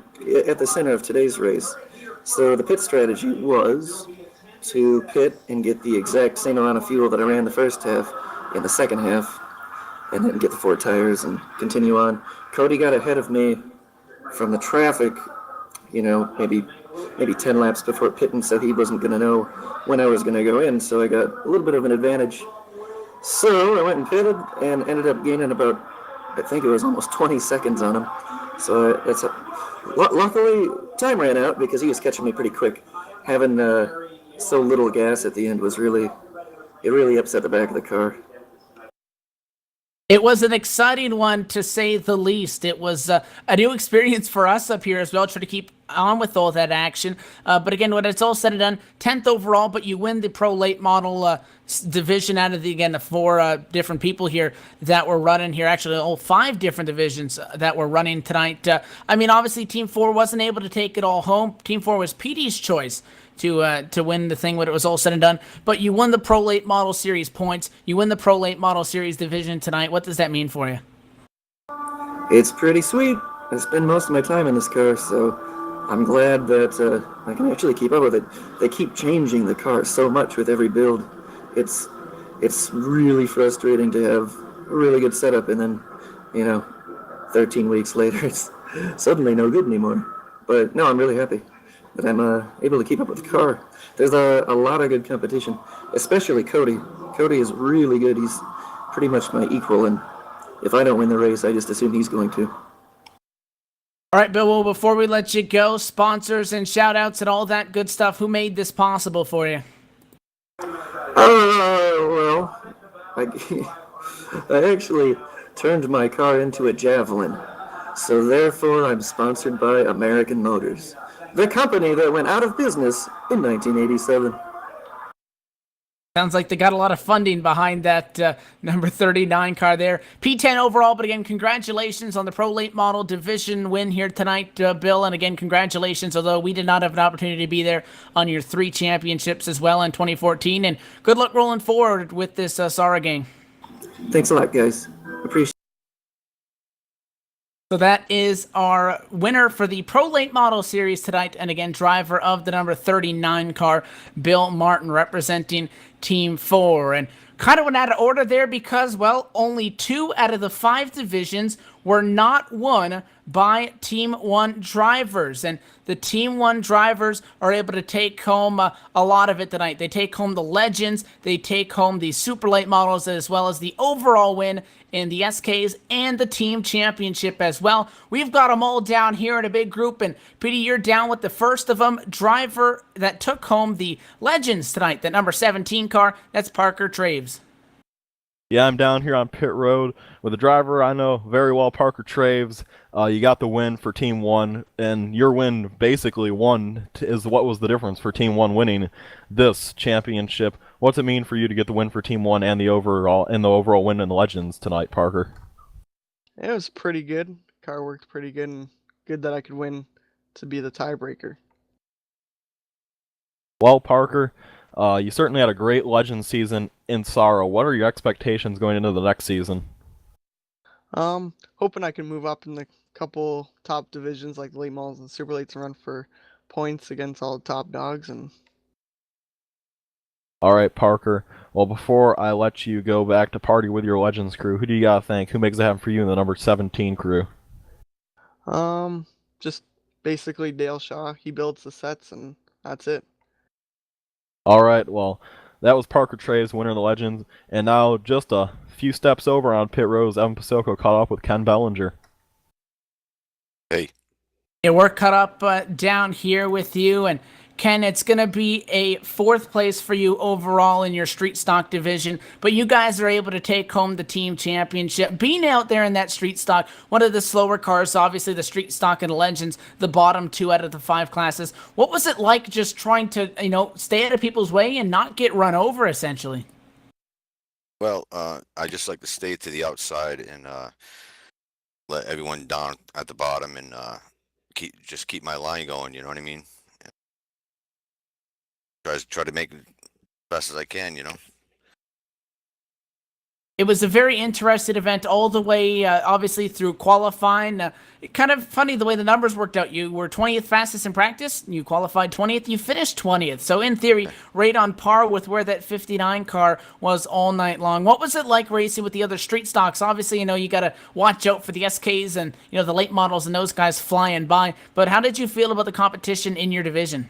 at the center of today's race. So the pit strategy was to pit and get the exact same amount of fuel that I ran the first half in the second half, and then get the 4 tires and continue on. Cody got ahead of me from the traffic, maybe 10 laps before pitting, so he wasn't going to know when I was going to go in, so I got a little bit of an advantage. So I went and pitted and ended up gaining about, I think it was almost 20 seconds on him. So luckily, time ran out because he was catching me pretty quick. Having so little gas at the end really upset the back of the car. It was an exciting one, to say the least. It was a new experience for us up here as well, trying to keep on with all that action. But again, when it's all said and done, 10th overall, but you win the Pro Late Model division out of the 4 different people here that were running here. Actually, all 5 different divisions that were running tonight. Obviously, Team 4 wasn't able to take it all home. Team 4 was PD's choice to win the thing when it was all said and done. But you won the Pro Late Model Series points. You win the Pro Late Model Series division tonight. What does that mean for you? It's pretty sweet. I spend most of my time in this car, so I'm glad that I can actually keep up with it. They keep changing the car so much with every build. It's really frustrating to have a really good setup, and then, 13 weeks later, it's suddenly no good anymore. But no, I'm really happy that I'm able to keep up with the car. There's a lot of good competition, especially Cody. Cody is really good. He's pretty much my equal, and if I don't win the race, I just assume he's going to. All right, Bill, well, before we let you go, sponsors and shout-outs and all that good stuff, who made this possible for you? Well, I actually turned my car into a Javelin, so therefore I'm sponsored by American Motors, the company that went out of business in 1987. Sounds like they got a lot of funding behind that number 39 car there. P10 overall, but again, congratulations on the Pro Late Model Division win here tonight, Bill. And again, congratulations, although we did not have an opportunity to be there, on your 3 championships as well in 2014. And good luck rolling forward with this SARA gang. Thanks a lot, guys. Appreciate it. So that is our winner for the Pro Late Model Series tonight. And again, driver of the number 39 car, Bill Martin, representing Team 4. And kind of went out of order there because, well, only 2 out of the 5 divisions were not won by Team 1 drivers. And the Team 1 drivers are able to take home a lot of it tonight. They take home the Legends, they take home the Super Late Models, as well as the overall win in the SKs and the team championship as well. We've got them all down here in a big group, and Petey, you're down with the first of them, driver that took home the Legends tonight, the number 17 car. That's Parker Traves. Yeah, I'm down here on pit road with a driver I know very well, Parker Traves. You got the win for Team 1, and your win basically is what was the difference for Team 1 winning this championship. What's it mean for you to get the win for Team 1 and the overall win in the Legends tonight, Parker? It was pretty good. Car worked pretty good, and good that I could win to be the tiebreaker. Well, Parker, you certainly had a great Legends season in SARA. What are your expectations going into the next season? Hoping I can move up in the couple top divisions like the late models and super lates and run for points against all the top dogs. And all right, Parker. Well, before I let you go back to party with your Legends crew, who do you gotta thank? Who makes it happen for you in the number 17 crew? Just basically Dale Shaw. He builds the sets, and that's it. All right, well, that was Parker Traves, winner of the Legends, and now just a few steps over on pit road, Evan Pasoko caught up with Ken Bellinger. Hey. Yeah, we're caught up down here with you, and Ken, it's going to be a 4th place for you overall in your street stock division, but you guys are able to take home the team championship. Being out there in that street stock, one of the slower cars, obviously the street stock and Legends, the bottom 2 out of the 5 classes. What was it like just trying to, stay out of people's way and not get run over, essentially? Well, I just like to stay to the outside and let everyone down at the bottom and keep my line going. You know what I mean? Try to make it as best as I can. It was a very interesting event all the way, obviously, through qualifying. Kind of funny the way the numbers worked out. You were 20th fastest in practice. You qualified 20th. You finished 20th. So, in theory, right on par with where that 59 car was all night long. What was it like racing with the other street stocks? Obviously, you got to watch out for the SKs and, the late models and those guys flying by. But how did you feel about the competition in your division?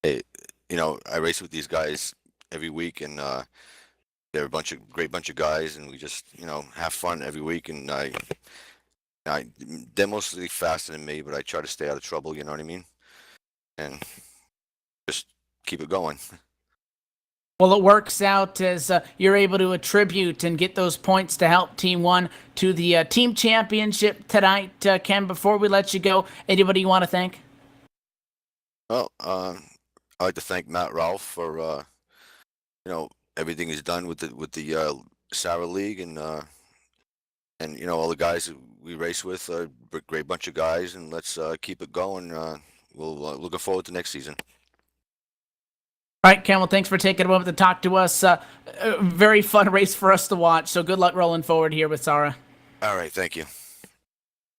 Hey, I race with these guys every week, and they're a great bunch of guys, and we just have fun every week. And they're mostly faster than me, but I try to stay out of trouble. You know what I mean? And just keep it going. Well, it works out as you're able to attribute and get those points to help Team 1 to the team championship tonight. Ken, before we let you go, anybody you want to thank? Well, I'd like to thank Matt Ralph for everything he's done with the SARA League, and all the guys that we race with are a great bunch of guys, and let's keep it going. We'll looking forward to next season. All right, Ken, well, thanks for taking a moment to talk to us. A very fun race for us to watch, so good luck rolling forward here with SARA. All right, thank you.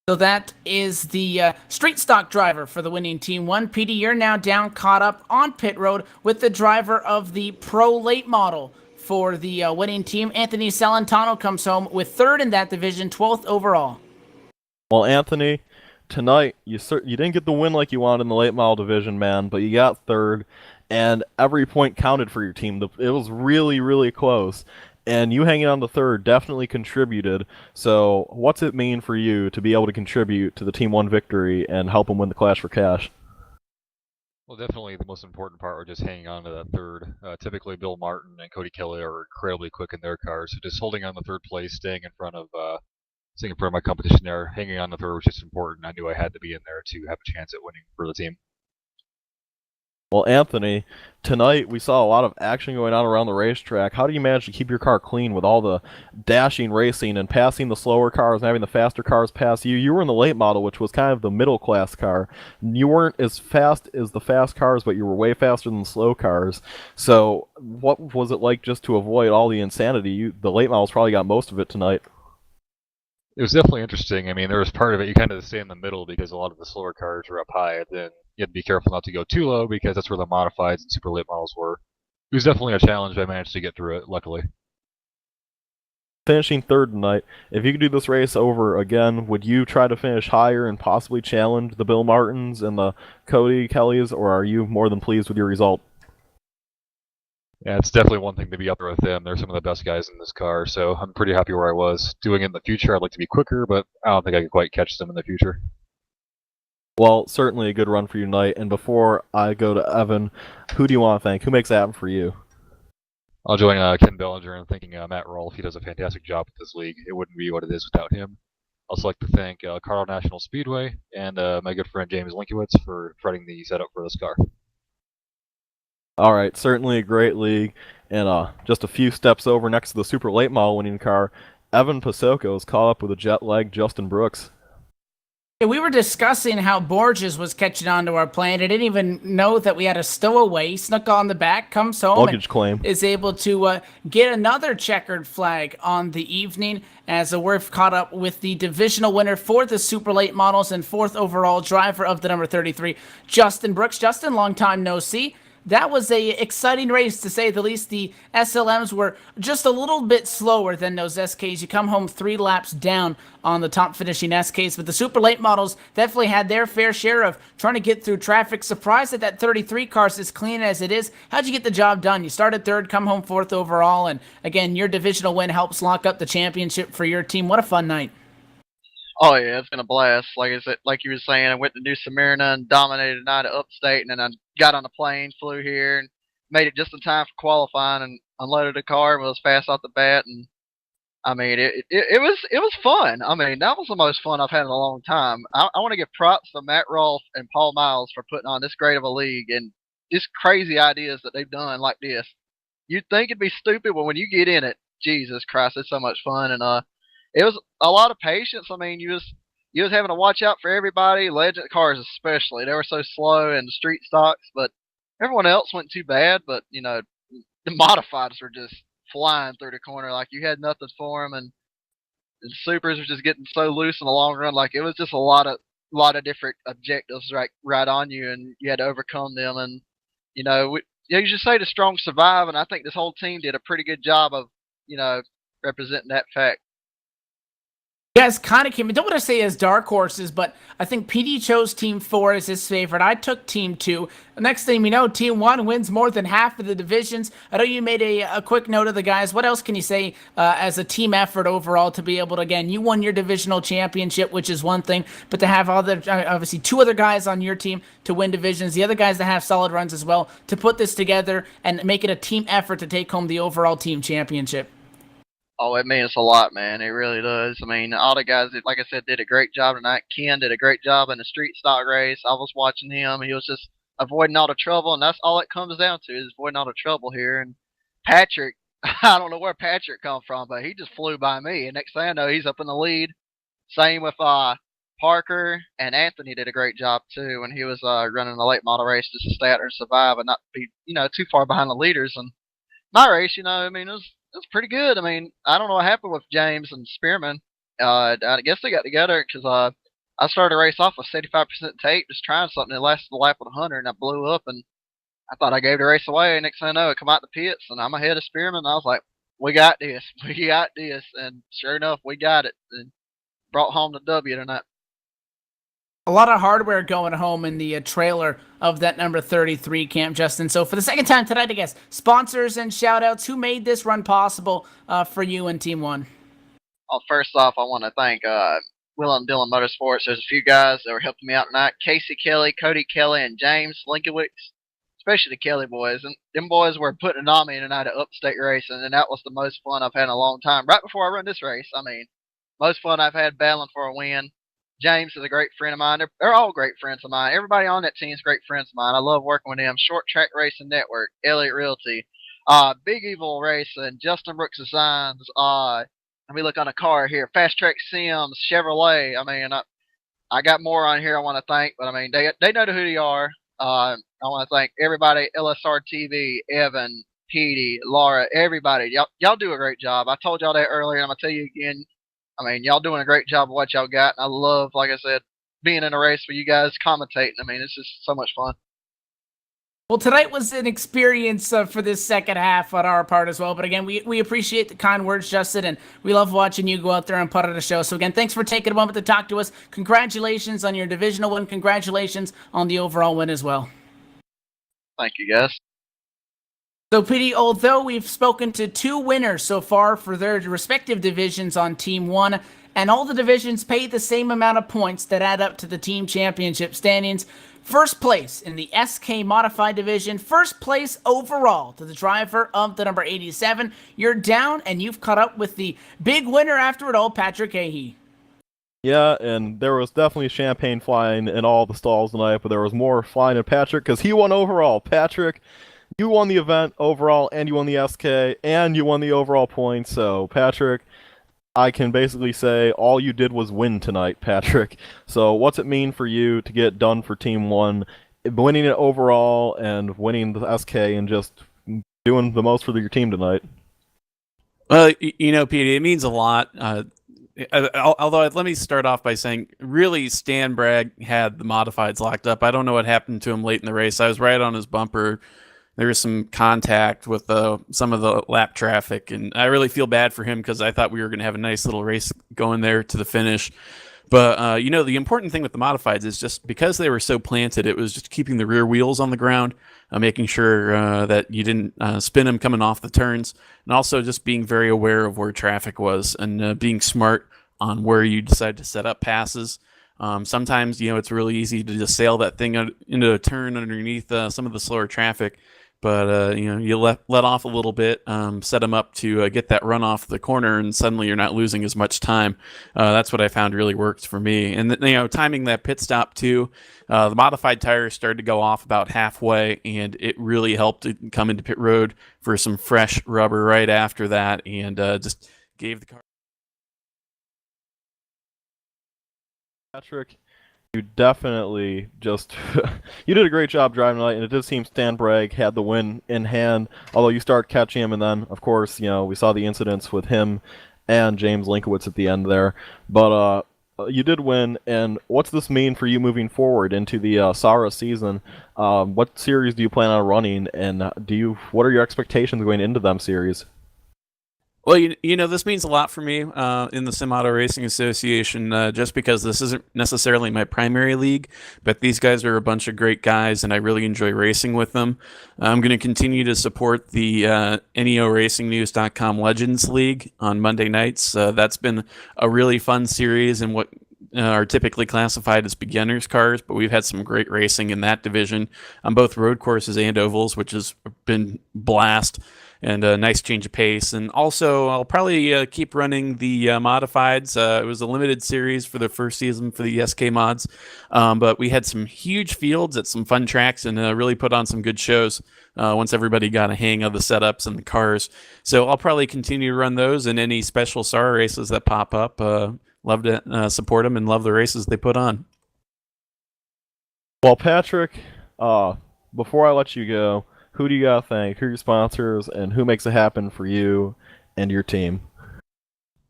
So that is the street stock driver for the winning Team 1. Petey, you're now down, caught up on pit road with the driver of the Pro Late Model for the winning team. Anthony Celentano comes home with 3rd in that division, 12th overall. Well, Anthony, tonight you didn't get the win like you wanted in the late model division, man, but you got 3rd, and every point counted for your team. It was really, really close. And you hanging on the 3rd definitely contributed. So what's it mean for you to be able to contribute to the Team 1 victory and help them win the Clash4Cash? Well, definitely the most important part was just hanging on to that 3rd. Typically, Bill Martin and Cody Kelly are incredibly quick in their cars. So just holding on the 3rd place, staying in front of my competition there, hanging on the 3rd was just important. I knew I had to be in there to have a chance at winning for the team. Well, Anthony, tonight we saw a lot of action going on around the racetrack. How do you manage to keep your car clean with all the dashing racing and passing the slower cars and having the faster cars pass you? You were in the late model, which was kind of the middle class car. You weren't as fast as the fast cars, but you were way faster than the slow cars. So what was it like just to avoid all the insanity? The late models probably got most of it tonight. It was definitely interesting. I mean, there was part of it you kind of stay in the middle because a lot of the slower cars were up high, and then you had to be careful not to go too low because that's where the modifieds and super late models were. It was definitely a challenge. I managed to get through it, luckily. Finishing 3rd tonight, if you could do this race over again, would you try to finish higher and possibly challenge the Bill Martins and the Cody Kellys, or are you more than pleased with your result? Yeah, it's definitely one thing to be up there with them. They're some of the best guys in this car, so I'm pretty happy where I was. Doing it in the future, I'd like to be quicker, but I don't think I could quite catch them in the future. Well, certainly a good run for you tonight. And before I go to Evan, who do you want to thank? Who makes it happen for you? I'll join Ken Bellinger in thanking Matt Rolfe. He does a fantastic job with this league. It wouldn't be what it is without him. I'd also like to thank Irwindale Speedway and my good friend James Linkiewicz for providing the setup for this car. All right, certainly a great league. And just a few steps over next to the super late model winning car, Evan Pasoko is caught up with a jet-lagged Justin Brooks. Yeah, we were discussing how Borges was catching on to our plane. I didn't even know that we had a stowaway. He snuck on the back, comes home, luggage claim, is able to get another checkered flag on the evening as we're caught up with the divisional winner for the super late models and 4th overall driver of the number 33, Justin Brooks. Justin, long time no see. That was a exciting race, to say the least. The SLMs were just a little bit slower than those SKs. You come home 3 laps down on the top finishing SKs, but the super late models definitely had their fair share of trying to get through traffic. Surprised that 33 car's as clean as it is. How'd you get the job done? You started 3rd, come home 4th overall, and again, your divisional win helps lock up the championship for your team. What a fun night. Oh yeah, it's been a blast. Like I said, like you were saying, I went to New Smyrna and dominated a night at Upstate, and then I got on a plane, flew here, and made it just in time for qualifying, and unloaded the car and was fast off the bat. And I mean, it was fun. I mean, that was the most fun I've had in a long time. I want to give props to Matt Rolfe and Paul Miles for putting on this great of a league and just crazy ideas that they've done like this. You'd think it'd be stupid, but when you get in it, Jesus Christ, it's so much fun. And it was a lot of patience. I mean, you was having to watch out for everybody, legend cars especially. They were so slow and the street stocks, but everyone else went too bad. But the modifieds were just flying through the corner like you had nothing for them, and the supers were just getting so loose in the long run. Like it was just a lot of different objectives right on you, and you had to overcome them. And you just say the strong survive, and I think this whole team did a pretty good job of representing that fact. You guys kind of came, I don't want to say as dark horses, but I think PD chose Team 4 as his favorite. I took Team 2. The next thing we know, Team 1 wins more than half of the divisions. I know you made a quick note of the guys. What else can you say as a team effort overall to be able to, again, you won your divisional championship, which is one thing, but to have obviously 2 other guys on your team to win divisions, the other guys that have solid runs as well, to put this together and make it a team effort to take home the overall team championship. Oh, it means a lot, man. It really does. I mean, all the guys, like I said, did a great job tonight. Ken did a great job in the street stock race. I was watching him. He was just avoiding all the trouble, and that's all it comes down to is avoiding all the trouble here. And Patrick, I don't know where Patrick come from, but he just flew by me. And next thing I know, he's up in the lead. Same with Parker, and Anthony did a great job, too, when he was running the late model race just to stay out there and survive and not be, too far behind the leaders. And my race, I mean, it was pretty good. I mean, I don't know what happened with James and Spearman. I guess they got together because I started a race off with 75% tape, just trying something. It lasted the lap of 100, and I blew up, and I thought I gave the race away. Next thing I know, I come out the pits, and I'm ahead of Spearman. And I was like, we got this. We got this. And sure enough, we got it and brought home the W tonight. A lot of hardware going home in the trailer of that number 33, Camp Justin. So for the second time tonight, I guess, sponsors and shout-outs, who made this run possible for you and Team 1? Well, first off, I want to thank Will and Dylan Motorsports. There's a few guys that were helping me out tonight. Casey Kelly, Cody Kelly, and James Linkowitz, especially the Kelly boys. And them boys were putting it on me tonight at Upstate Racing, and that was the most fun I've had in a long time. Right before I run this race, I mean, most fun I've had battling for a win. James is a great friend of mine. They're all great friends of mine. Everybody on that team is great friends of mine. I love working with them. Short Track Racing Network, Elliott Realty, Big Evil Racing, Justin Brooks Designs. Let me look on a car here. Fast Track Sims, Chevrolet. I mean, I got more on here I want to thank, but I mean, they know who they are. I want to thank everybody, LSRTV, Evan, Petey, Laura, everybody. Y'all do a great job. I told y'all that earlier, and I'm going to tell you again. I mean, y'all doing a great job of what y'all got. And I love, like I said, being in a race with you guys commentating. I mean, it's just so much fun. Well, tonight was an experience for this second half on our part as well. But again, we appreciate the kind words, Justin, and we love watching you go out there and put on a show. So again, thanks for taking a moment to talk to us. Congratulations on your divisional win. Congratulations on the overall win as well. Thank you, guys. So, PD, although we've spoken to 2 winners so far for their respective divisions on Team 1, and all the divisions pay the same amount of points that add up to the team championship standings, first place in the SK Modified division, first place overall to the driver of the number 87. You're down, and you've caught up with the big winner after it all, Patrick Ahey. Yeah, and there was definitely champagne flying in all the stalls tonight, but there was more flying in Patrick, because he won overall. Patrick, you won the event overall, and you won the SK, and you won the overall points. So, Patrick, I can basically say all you did was win tonight, Patrick. So, what's it mean for you to get done for Team 1, winning it overall and winning the SK and just doing the most for your team tonight? Well, Petey, it means a lot. Although, let me start off by saying, really, Stan Bragg had the modifieds locked up. I don't know what happened to him late in the race. I was right on his bumper. There was some contact with some of the lap traffic, and I really feel bad for him because I thought we were going to have a nice little race going there to the finish. But, the important thing with the modifieds is just because they were so planted, it was just keeping the rear wheels on the ground, making sure that you didn't spin them coming off the turns, and also just being very aware of where traffic was and being smart on where you decide to set up passes. Sometimes, it's really easy to just sail that thing into a turn underneath some of the slower traffic. But, you let off a little bit, set them up to get that run off the corner, and suddenly you're not losing as much time. That's what I found really worked for me. And, timing that pit stop, too, the modified tires started to go off about halfway, and it really helped to come into pit road for some fresh rubber right after that, and just gave the car. Patrick, you definitely just you did a great job driving tonight, and it did seem Stan Bragg had the win in hand. Although you start catching him, and then of course we saw the incidents with him and James Linkowitz at the end there. But you did win, and what's this mean for you moving forward into the SARA season? What series do you plan on running, and what are your expectations going into them series? Well, this means a lot for me in the Sim Auto Racing Association, just because this isn't necessarily my primary league, but these guys are a bunch of great guys, and I really enjoy racing with them. I'm going to continue to support the NEORacingNews.com Legends League on Monday nights. That's been a really fun series, and what are typically classified as beginners cars, but we've had some great racing in that division on both road courses and ovals, which has been blast. And a nice change of pace. And also, I'll probably keep running the modifieds. It was a limited series for the first season for the SK mods, but we had some huge fields at some fun tracks, and really put on some good shows once everybody got a hang of the setups and the cars. So I'll probably continue to run those and any special SARA races that pop up. Love to support them and love the races they put on. Well, Patrick, before I let you go, who do you gotta thank? Who are your sponsors, and who makes it happen for you and your team?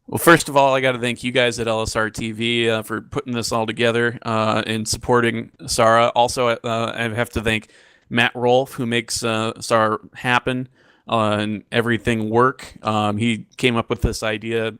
Well, first of all, I got to thank you guys at LSRTV for putting this all together and supporting SARA. Also, I have to thank Matt Rolfe, who makes SARA happen and everything work. He came up with this idea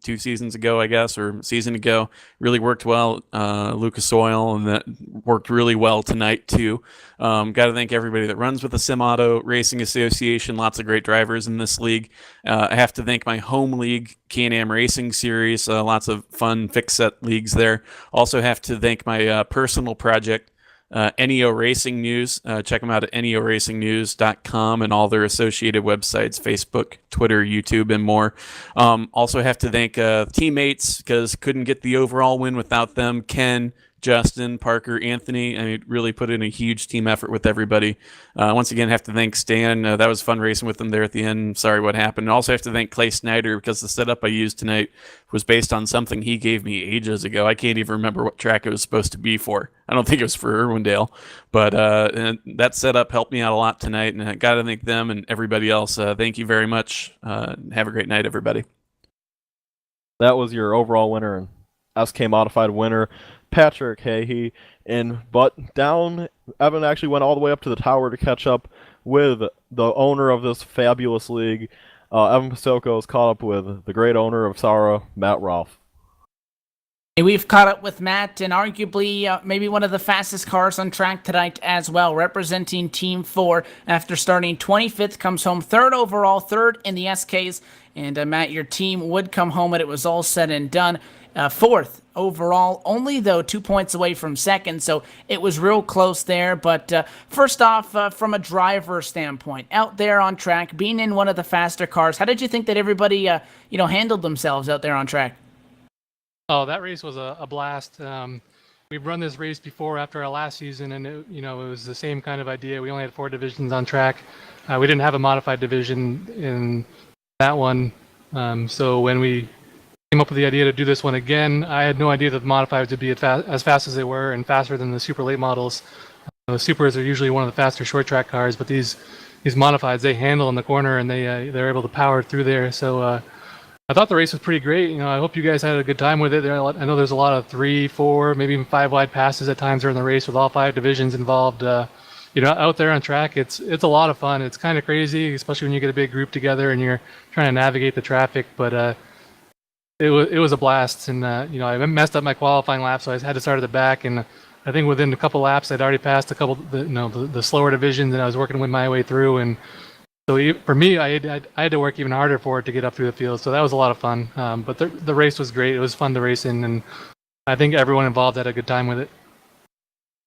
2 seasons ago, I guess, or a season ago. Really worked well. Lucas Oil, and that worked really well tonight, too. Got to thank everybody that runs with the Sim Auto Racing Association. Lots of great drivers in this league. I have to thank my home league, Can-Am Racing Series. Lots of fun fix set leagues there. Also have to thank my personal project, NEO Racing News. Check them out at neoracingnews.com and all their associated websites, Facebook, Twitter, YouTube, and more. Also have to thank teammates, because couldn't get the overall win without them. Ken, Justin, Parker, Anthony. I mean, really put in a huge team effort with everybody. Once again, have to thank Stan. That was fun racing with him there at the end. Sorry what happened. Also have to thank Clay Snyder, because the setup I used tonight was based on something he gave me ages ago. I can't even remember what track it was supposed to be for. I don't think it was for Irwindale, but that setup helped me out a lot tonight, and I got to thank them and everybody else. Thank you very much. Have a great night, everybody. That was your overall winner and SK Modified winner, Patrick Hahey. But down, Evan actually went all the way up to the tower to catch up with the owner of this fabulous league. Evan Pasoko is caught up with the great owner of SARA, Matt Rolfe. We've caught up with Matt, and arguably maybe one of the fastest cars on track tonight as well, representing Team 4 after starting 25th, comes home 3rd overall, 3rd in the SKs. And Matt, your team would come home when it was all said and done. 4th overall, only though 2 points away from 2nd, so it was real close there. But first off, from a driver standpoint, out there on track, being in one of the faster cars, how did you think that everybody handled themselves out there on track? Oh, that race was a blast. We've run this race before after our last season, and it was the same kind of idea. We only had 4 divisions on track. We didn't have a modified division in that one, so when we came up with the idea to do this one again, I had no idea that the modifieds would be as fast as they were, and faster than the super late models. The supers are usually one of the faster short track cars, but these modifieds, they handle in the corner, and they're able to power through there. So I thought the race was pretty great. I hope you guys had a good time with it. I know there's a lot of 3, 4, maybe even 5 wide passes at times during the race with all 5 divisions involved. Out there on track, it's a lot of fun. It's kind of crazy, especially when you get a big group together and you're trying to navigate the traffic. But it was a blast. And I messed up my qualifying lap, so I had to start at the back. And I think within a couple laps, I'd already passed a couple the slower divisions, and I was working my way through. And So for me, I had to work even harder for it to get up through the field. So that was a lot of fun. But the race was great. It was fun to race in, and I think everyone involved had a good time with it.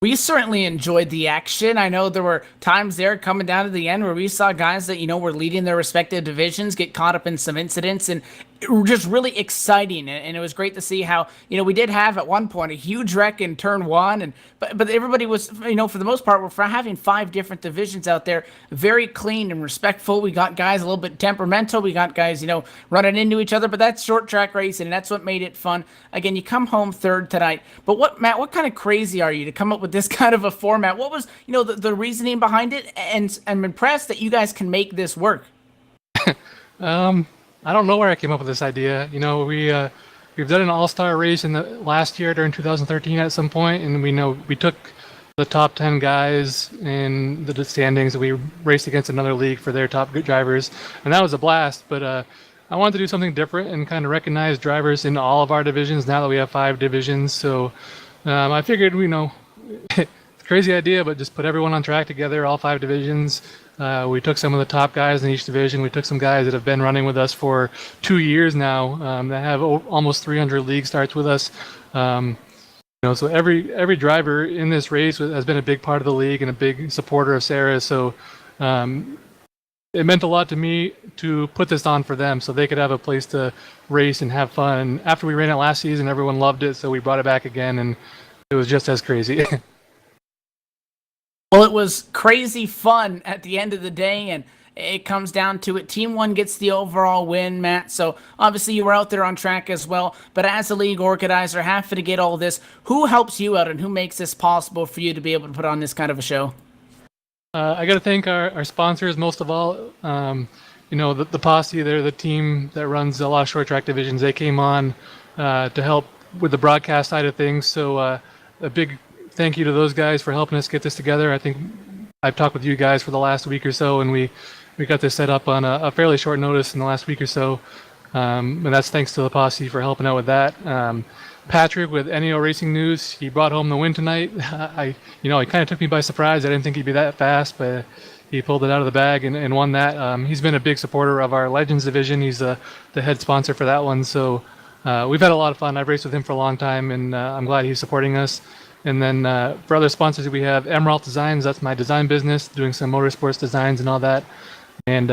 We certainly enjoyed the action. I know there were times there coming down to the end where we saw guys that, were leading their respective divisions get caught up in some incidents, and it was just really exciting. And it was great to see how, we did have at one point a huge wreck in turn one, but everybody was, for the most part, we're having 5 different divisions out there, very clean and respectful. We got guys a little bit temperamental. We got guys, running into each other, but that's short track racing, and that's what made it fun. Again, you come home third tonight, but Matt, what kind of crazy are you to come up with this kind of a format? What was, the reasoning behind it? And I'm impressed that you guys can make this work. I don't know where I came up with this idea. We've done an all-star race in the last year during 2013 at some point, and we took the top 10 guys in the standings, and we raced against another league for their top good drivers, and that was a blast. But I wanted to do something different and kind of recognize drivers in all of our divisions now that we have 5 divisions. So I figured, it's a crazy idea, but just put everyone on track together, all 5 divisions. We took some of the top guys in each division. We took some guys that have been running with us for 2 years now, that have almost 300 league starts with us. So every driver in this race has been a big part of the league and a big supporter of SARA. So it meant a lot to me to put this on for them so they could have a place to race and have fun. And after we ran it last season, everyone loved it, so we brought it back again, and it was just as crazy. Well, it was crazy fun at the end of the day, and it comes down to it. Team 1 gets the overall win, Matt. So obviously you were out there on track as well. But as a league organizer, happy to get all this. Who helps you out, and who makes this possible for you to be able to put on this kind of a show? I got to thank our sponsors most of all. The Posse, they're the team that runs a lot of short track divisions. They came on to help with the broadcast side of things. So a big thank you to those guys for helping us get this together. I think I've talked with you guys for the last week or so, and we got this set up on a fairly short notice in the last week or so. And that's thanks to the Posse for helping out with that. Patrick with NEO Racing News, he brought home the win tonight. It kind of took me by surprise. I didn't think he'd be that fast, but he pulled it out of the bag and won that. He's been a big supporter of our Legends division. He's the head sponsor for that one. So we've had a lot of fun. I've raced with him for a long time, and I'm glad he's supporting us. And then for other sponsors, we have Emerald Designs. That's my design business, doing some motorsports designs and all that. And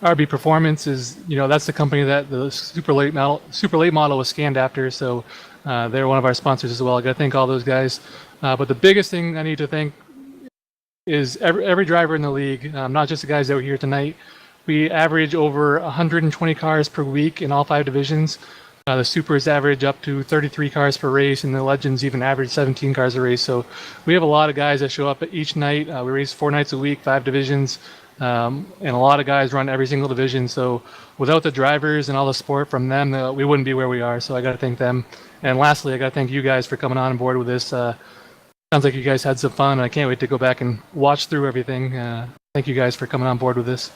RB Performance is, that's the company that the Super Late model was scanned after. So they're one of our sponsors as well. I got to thank all those guys. But the biggest thing I need to thank is every driver in the league, not just the guys that were here tonight. We average over 120 cars per week in all 5 divisions. The Supers average up to 33 cars per race, and the Legends even average 17 cars a race. So we have a lot of guys that show up each night. We race 4 nights a week, 5 divisions, and a lot of guys run every single division. So without the drivers and all the support from them, we wouldn't be where we are. So I got to thank them. And lastly, I got to thank you guys for coming on board with this. Sounds like you guys had some fun, and I can't wait to go back and watch through everything. Thank you guys for coming on board with this.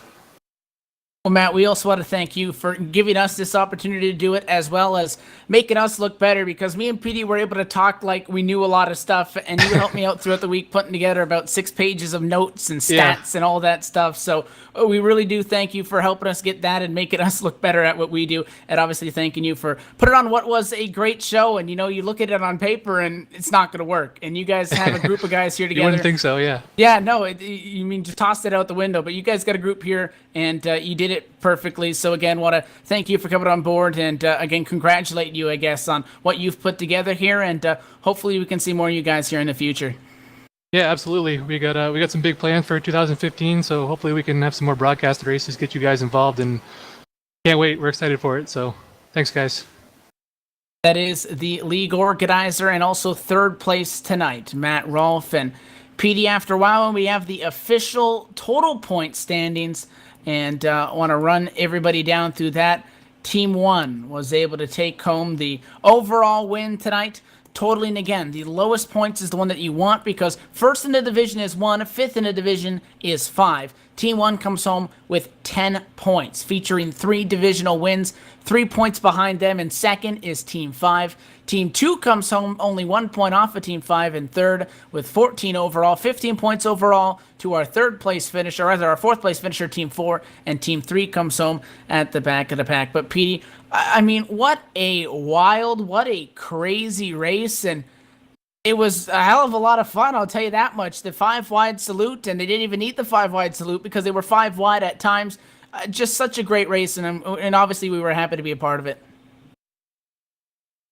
Well, Matt, we also want to thank you for giving us this opportunity to do it, as well as making us look better, because me and PD were able to talk like we knew a lot of stuff, and you helped me out throughout the week putting together about 6 pages of notes and stats and all that stuff. So we really do thank you for helping us get that and making us look better at what we do, and obviously thanking you for putting on what was a great show. And, you look at it on paper and it's not going to work, and you guys have a group of guys here together. You wouldn't think so, yeah. Yeah, no, you mean just tossed it out the window, but you guys got a group here, and you did it perfectly. So again, want to thank you for coming on board, and again, congratulate you, I guess, on what you've put together here, and hopefully we can see more of you guys here in the future. Yeah, absolutely. We got some big plans for 2015, so hopefully we can have some more broadcast races, get you guys involved, and can't wait. We're excited for it. So thanks, guys. That is the league organizer and also third place tonight, Matt Rolfe and PD. After a while, we have the official total point standings, and I want to run everybody down through that. Team 1 was able to take home the overall win tonight, totaling, again, the lowest points is the one that you want, because first in the division is 1, fifth in the division is 5. Team 1 comes home with 10 points, featuring 3 divisional wins. 3 points behind them in second is Team 5. Team 2 comes home only 1 point off of Team 5 in third with 14 overall, 15 points overall to our third place finisher, or rather our fourth place finisher, Team 4, and Team 3 comes home at the back of the pack. But Petey, I mean, what a crazy race, and it was a hell of a lot of fun, I'll tell you that much. The 5-wide salute, and they didn't even need the 5-wide salute because they were 5 wide at times. Just such a great race, and obviously we were happy to be a part of it.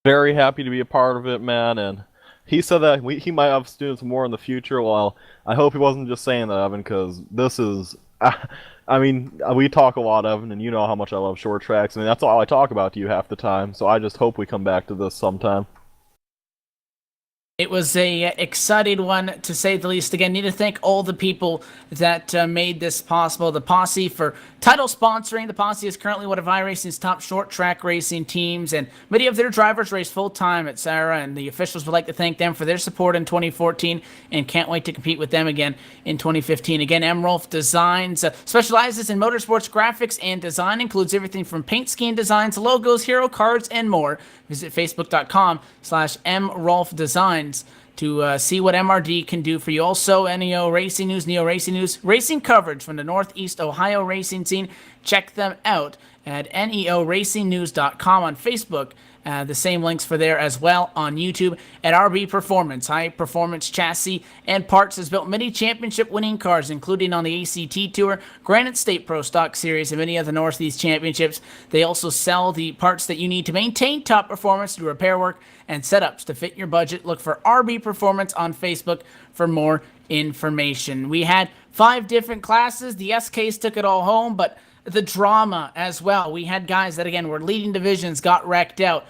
Very happy to be a part of it, man, and he said that he might have students more in the future. Well, I hope he wasn't just saying that, Evan, because this is... I mean, we talk a lot, Evan, and you know how much I love short tracks. I mean, that's all I talk about to you half the time, so I just hope we come back to this sometime. It was a exciting one, to say the least. Again, need to thank all the people that made this possible. The Posse for title sponsoring. The Posse is currently one of iRacing's top short track racing teams, and many of their drivers race full-time at SARA, and the officials would like to thank them for their support in 2014 and can't wait to compete with them again in 2015. Again, Rolf Designs specializes in motorsports graphics and design, includes everything from paint scheme designs, logos, hero cards, and more. Visit facebook.com/MRolfDesigns to see what MRD can do for you. Also, NEO Racing News, racing coverage from the Northeast Ohio racing scene. Check them out at neoracingnews.com on Facebook. The same links for there as well on YouTube. At RB Performance, high performance chassis and parts, has built many championship winning cars, including on the ACT Tour, Granite State Pro Stock Series, and many of the Northeast Championships. They also sell the parts that you need to maintain top performance, do repair work and setups to fit your budget. Look for RB Performance on Facebook for more information. We had 5 different classes. The SKs took it all home, but the drama as well. We had guys that, again, were leading divisions, got wrecked out.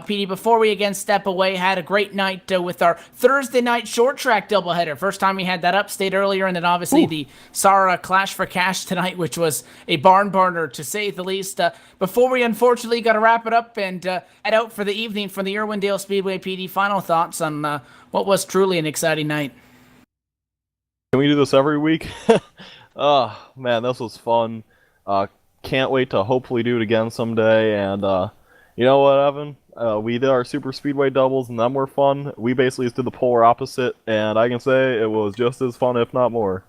Petey, before we again step away, had a great night with our Thursday night short track doubleheader. First time we had that upstate earlier, and then obviously the SARA Clash4Cash tonight, which was a barn burner to say the least. Before we unfortunately got to wrap it up and head out for the evening from the Irwindale Speedway, Petey, final thoughts on what was truly an exciting night. Can we do this every week? Oh, man, this was fun. Can't wait to hopefully do it again someday, and you know what, Evan? We did our Super Speedway doubles, and them were fun. We basically just did the polar opposite, and I can say it was just as fun, if not more.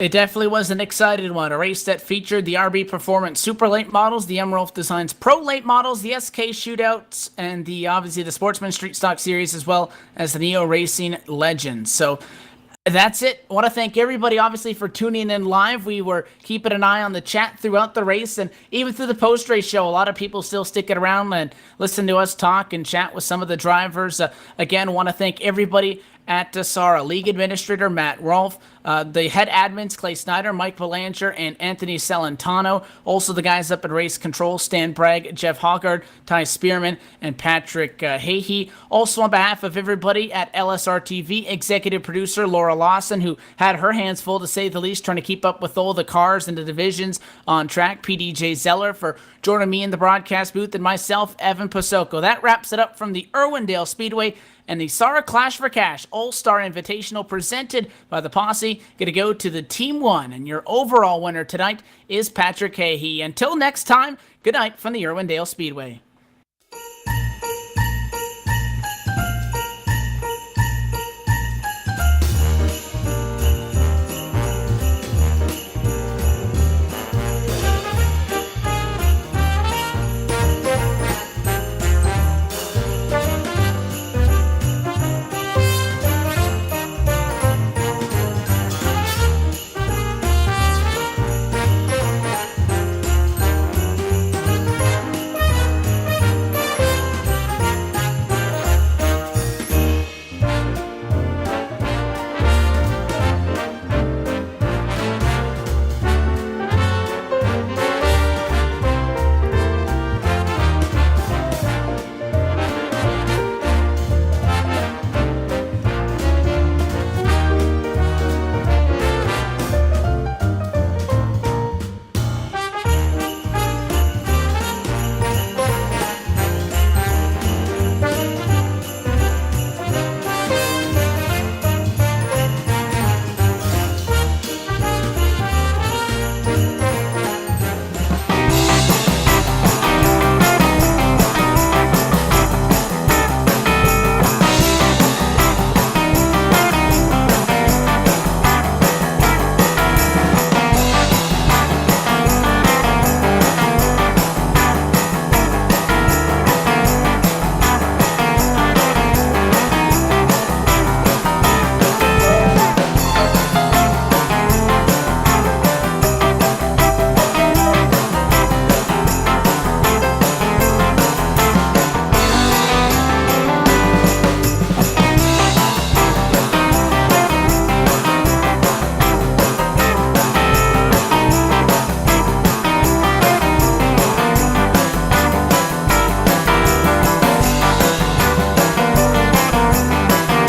It definitely was an exciting one. A race that featured the RB Performance Super Late models, the Rolf Designs Pro Late models, the SK Shootouts, and obviously the Sportsman Street Stock Series, as well as the Neo Racing Legends. So that's it. I want to thank everybody, obviously, for tuning in live. We were keeping an eye on the chat throughout the race, and even through the post-race show, a lot of people still sticking around and listen to us talk and chat with some of the drivers. Again, want to thank everybody at SARA, League Administrator Matt Rolfe, the head admins Clay Snyder, Mike Belanger, and Anthony Celentano. Also the guys up at Race Control, Stan Bragg, Jeff Hoggard, Ty Spearman, and Patrick Hahey. Also on behalf of everybody at LSRTV, executive producer Laura Lawson, who had her hands full to say the least, trying to keep up with all the cars and the divisions on track. PDJ Zeller for joining me in the broadcast booth, and myself, Evan Pasoko. That wraps it up from the Irwindale Speedway and the SARA Clash4Cash All-Star Invitational presented by the Posse. Going to go to the Team 1, and your overall winner tonight is Patrick Hahey. Until next time, good night from the Irwindale Speedway.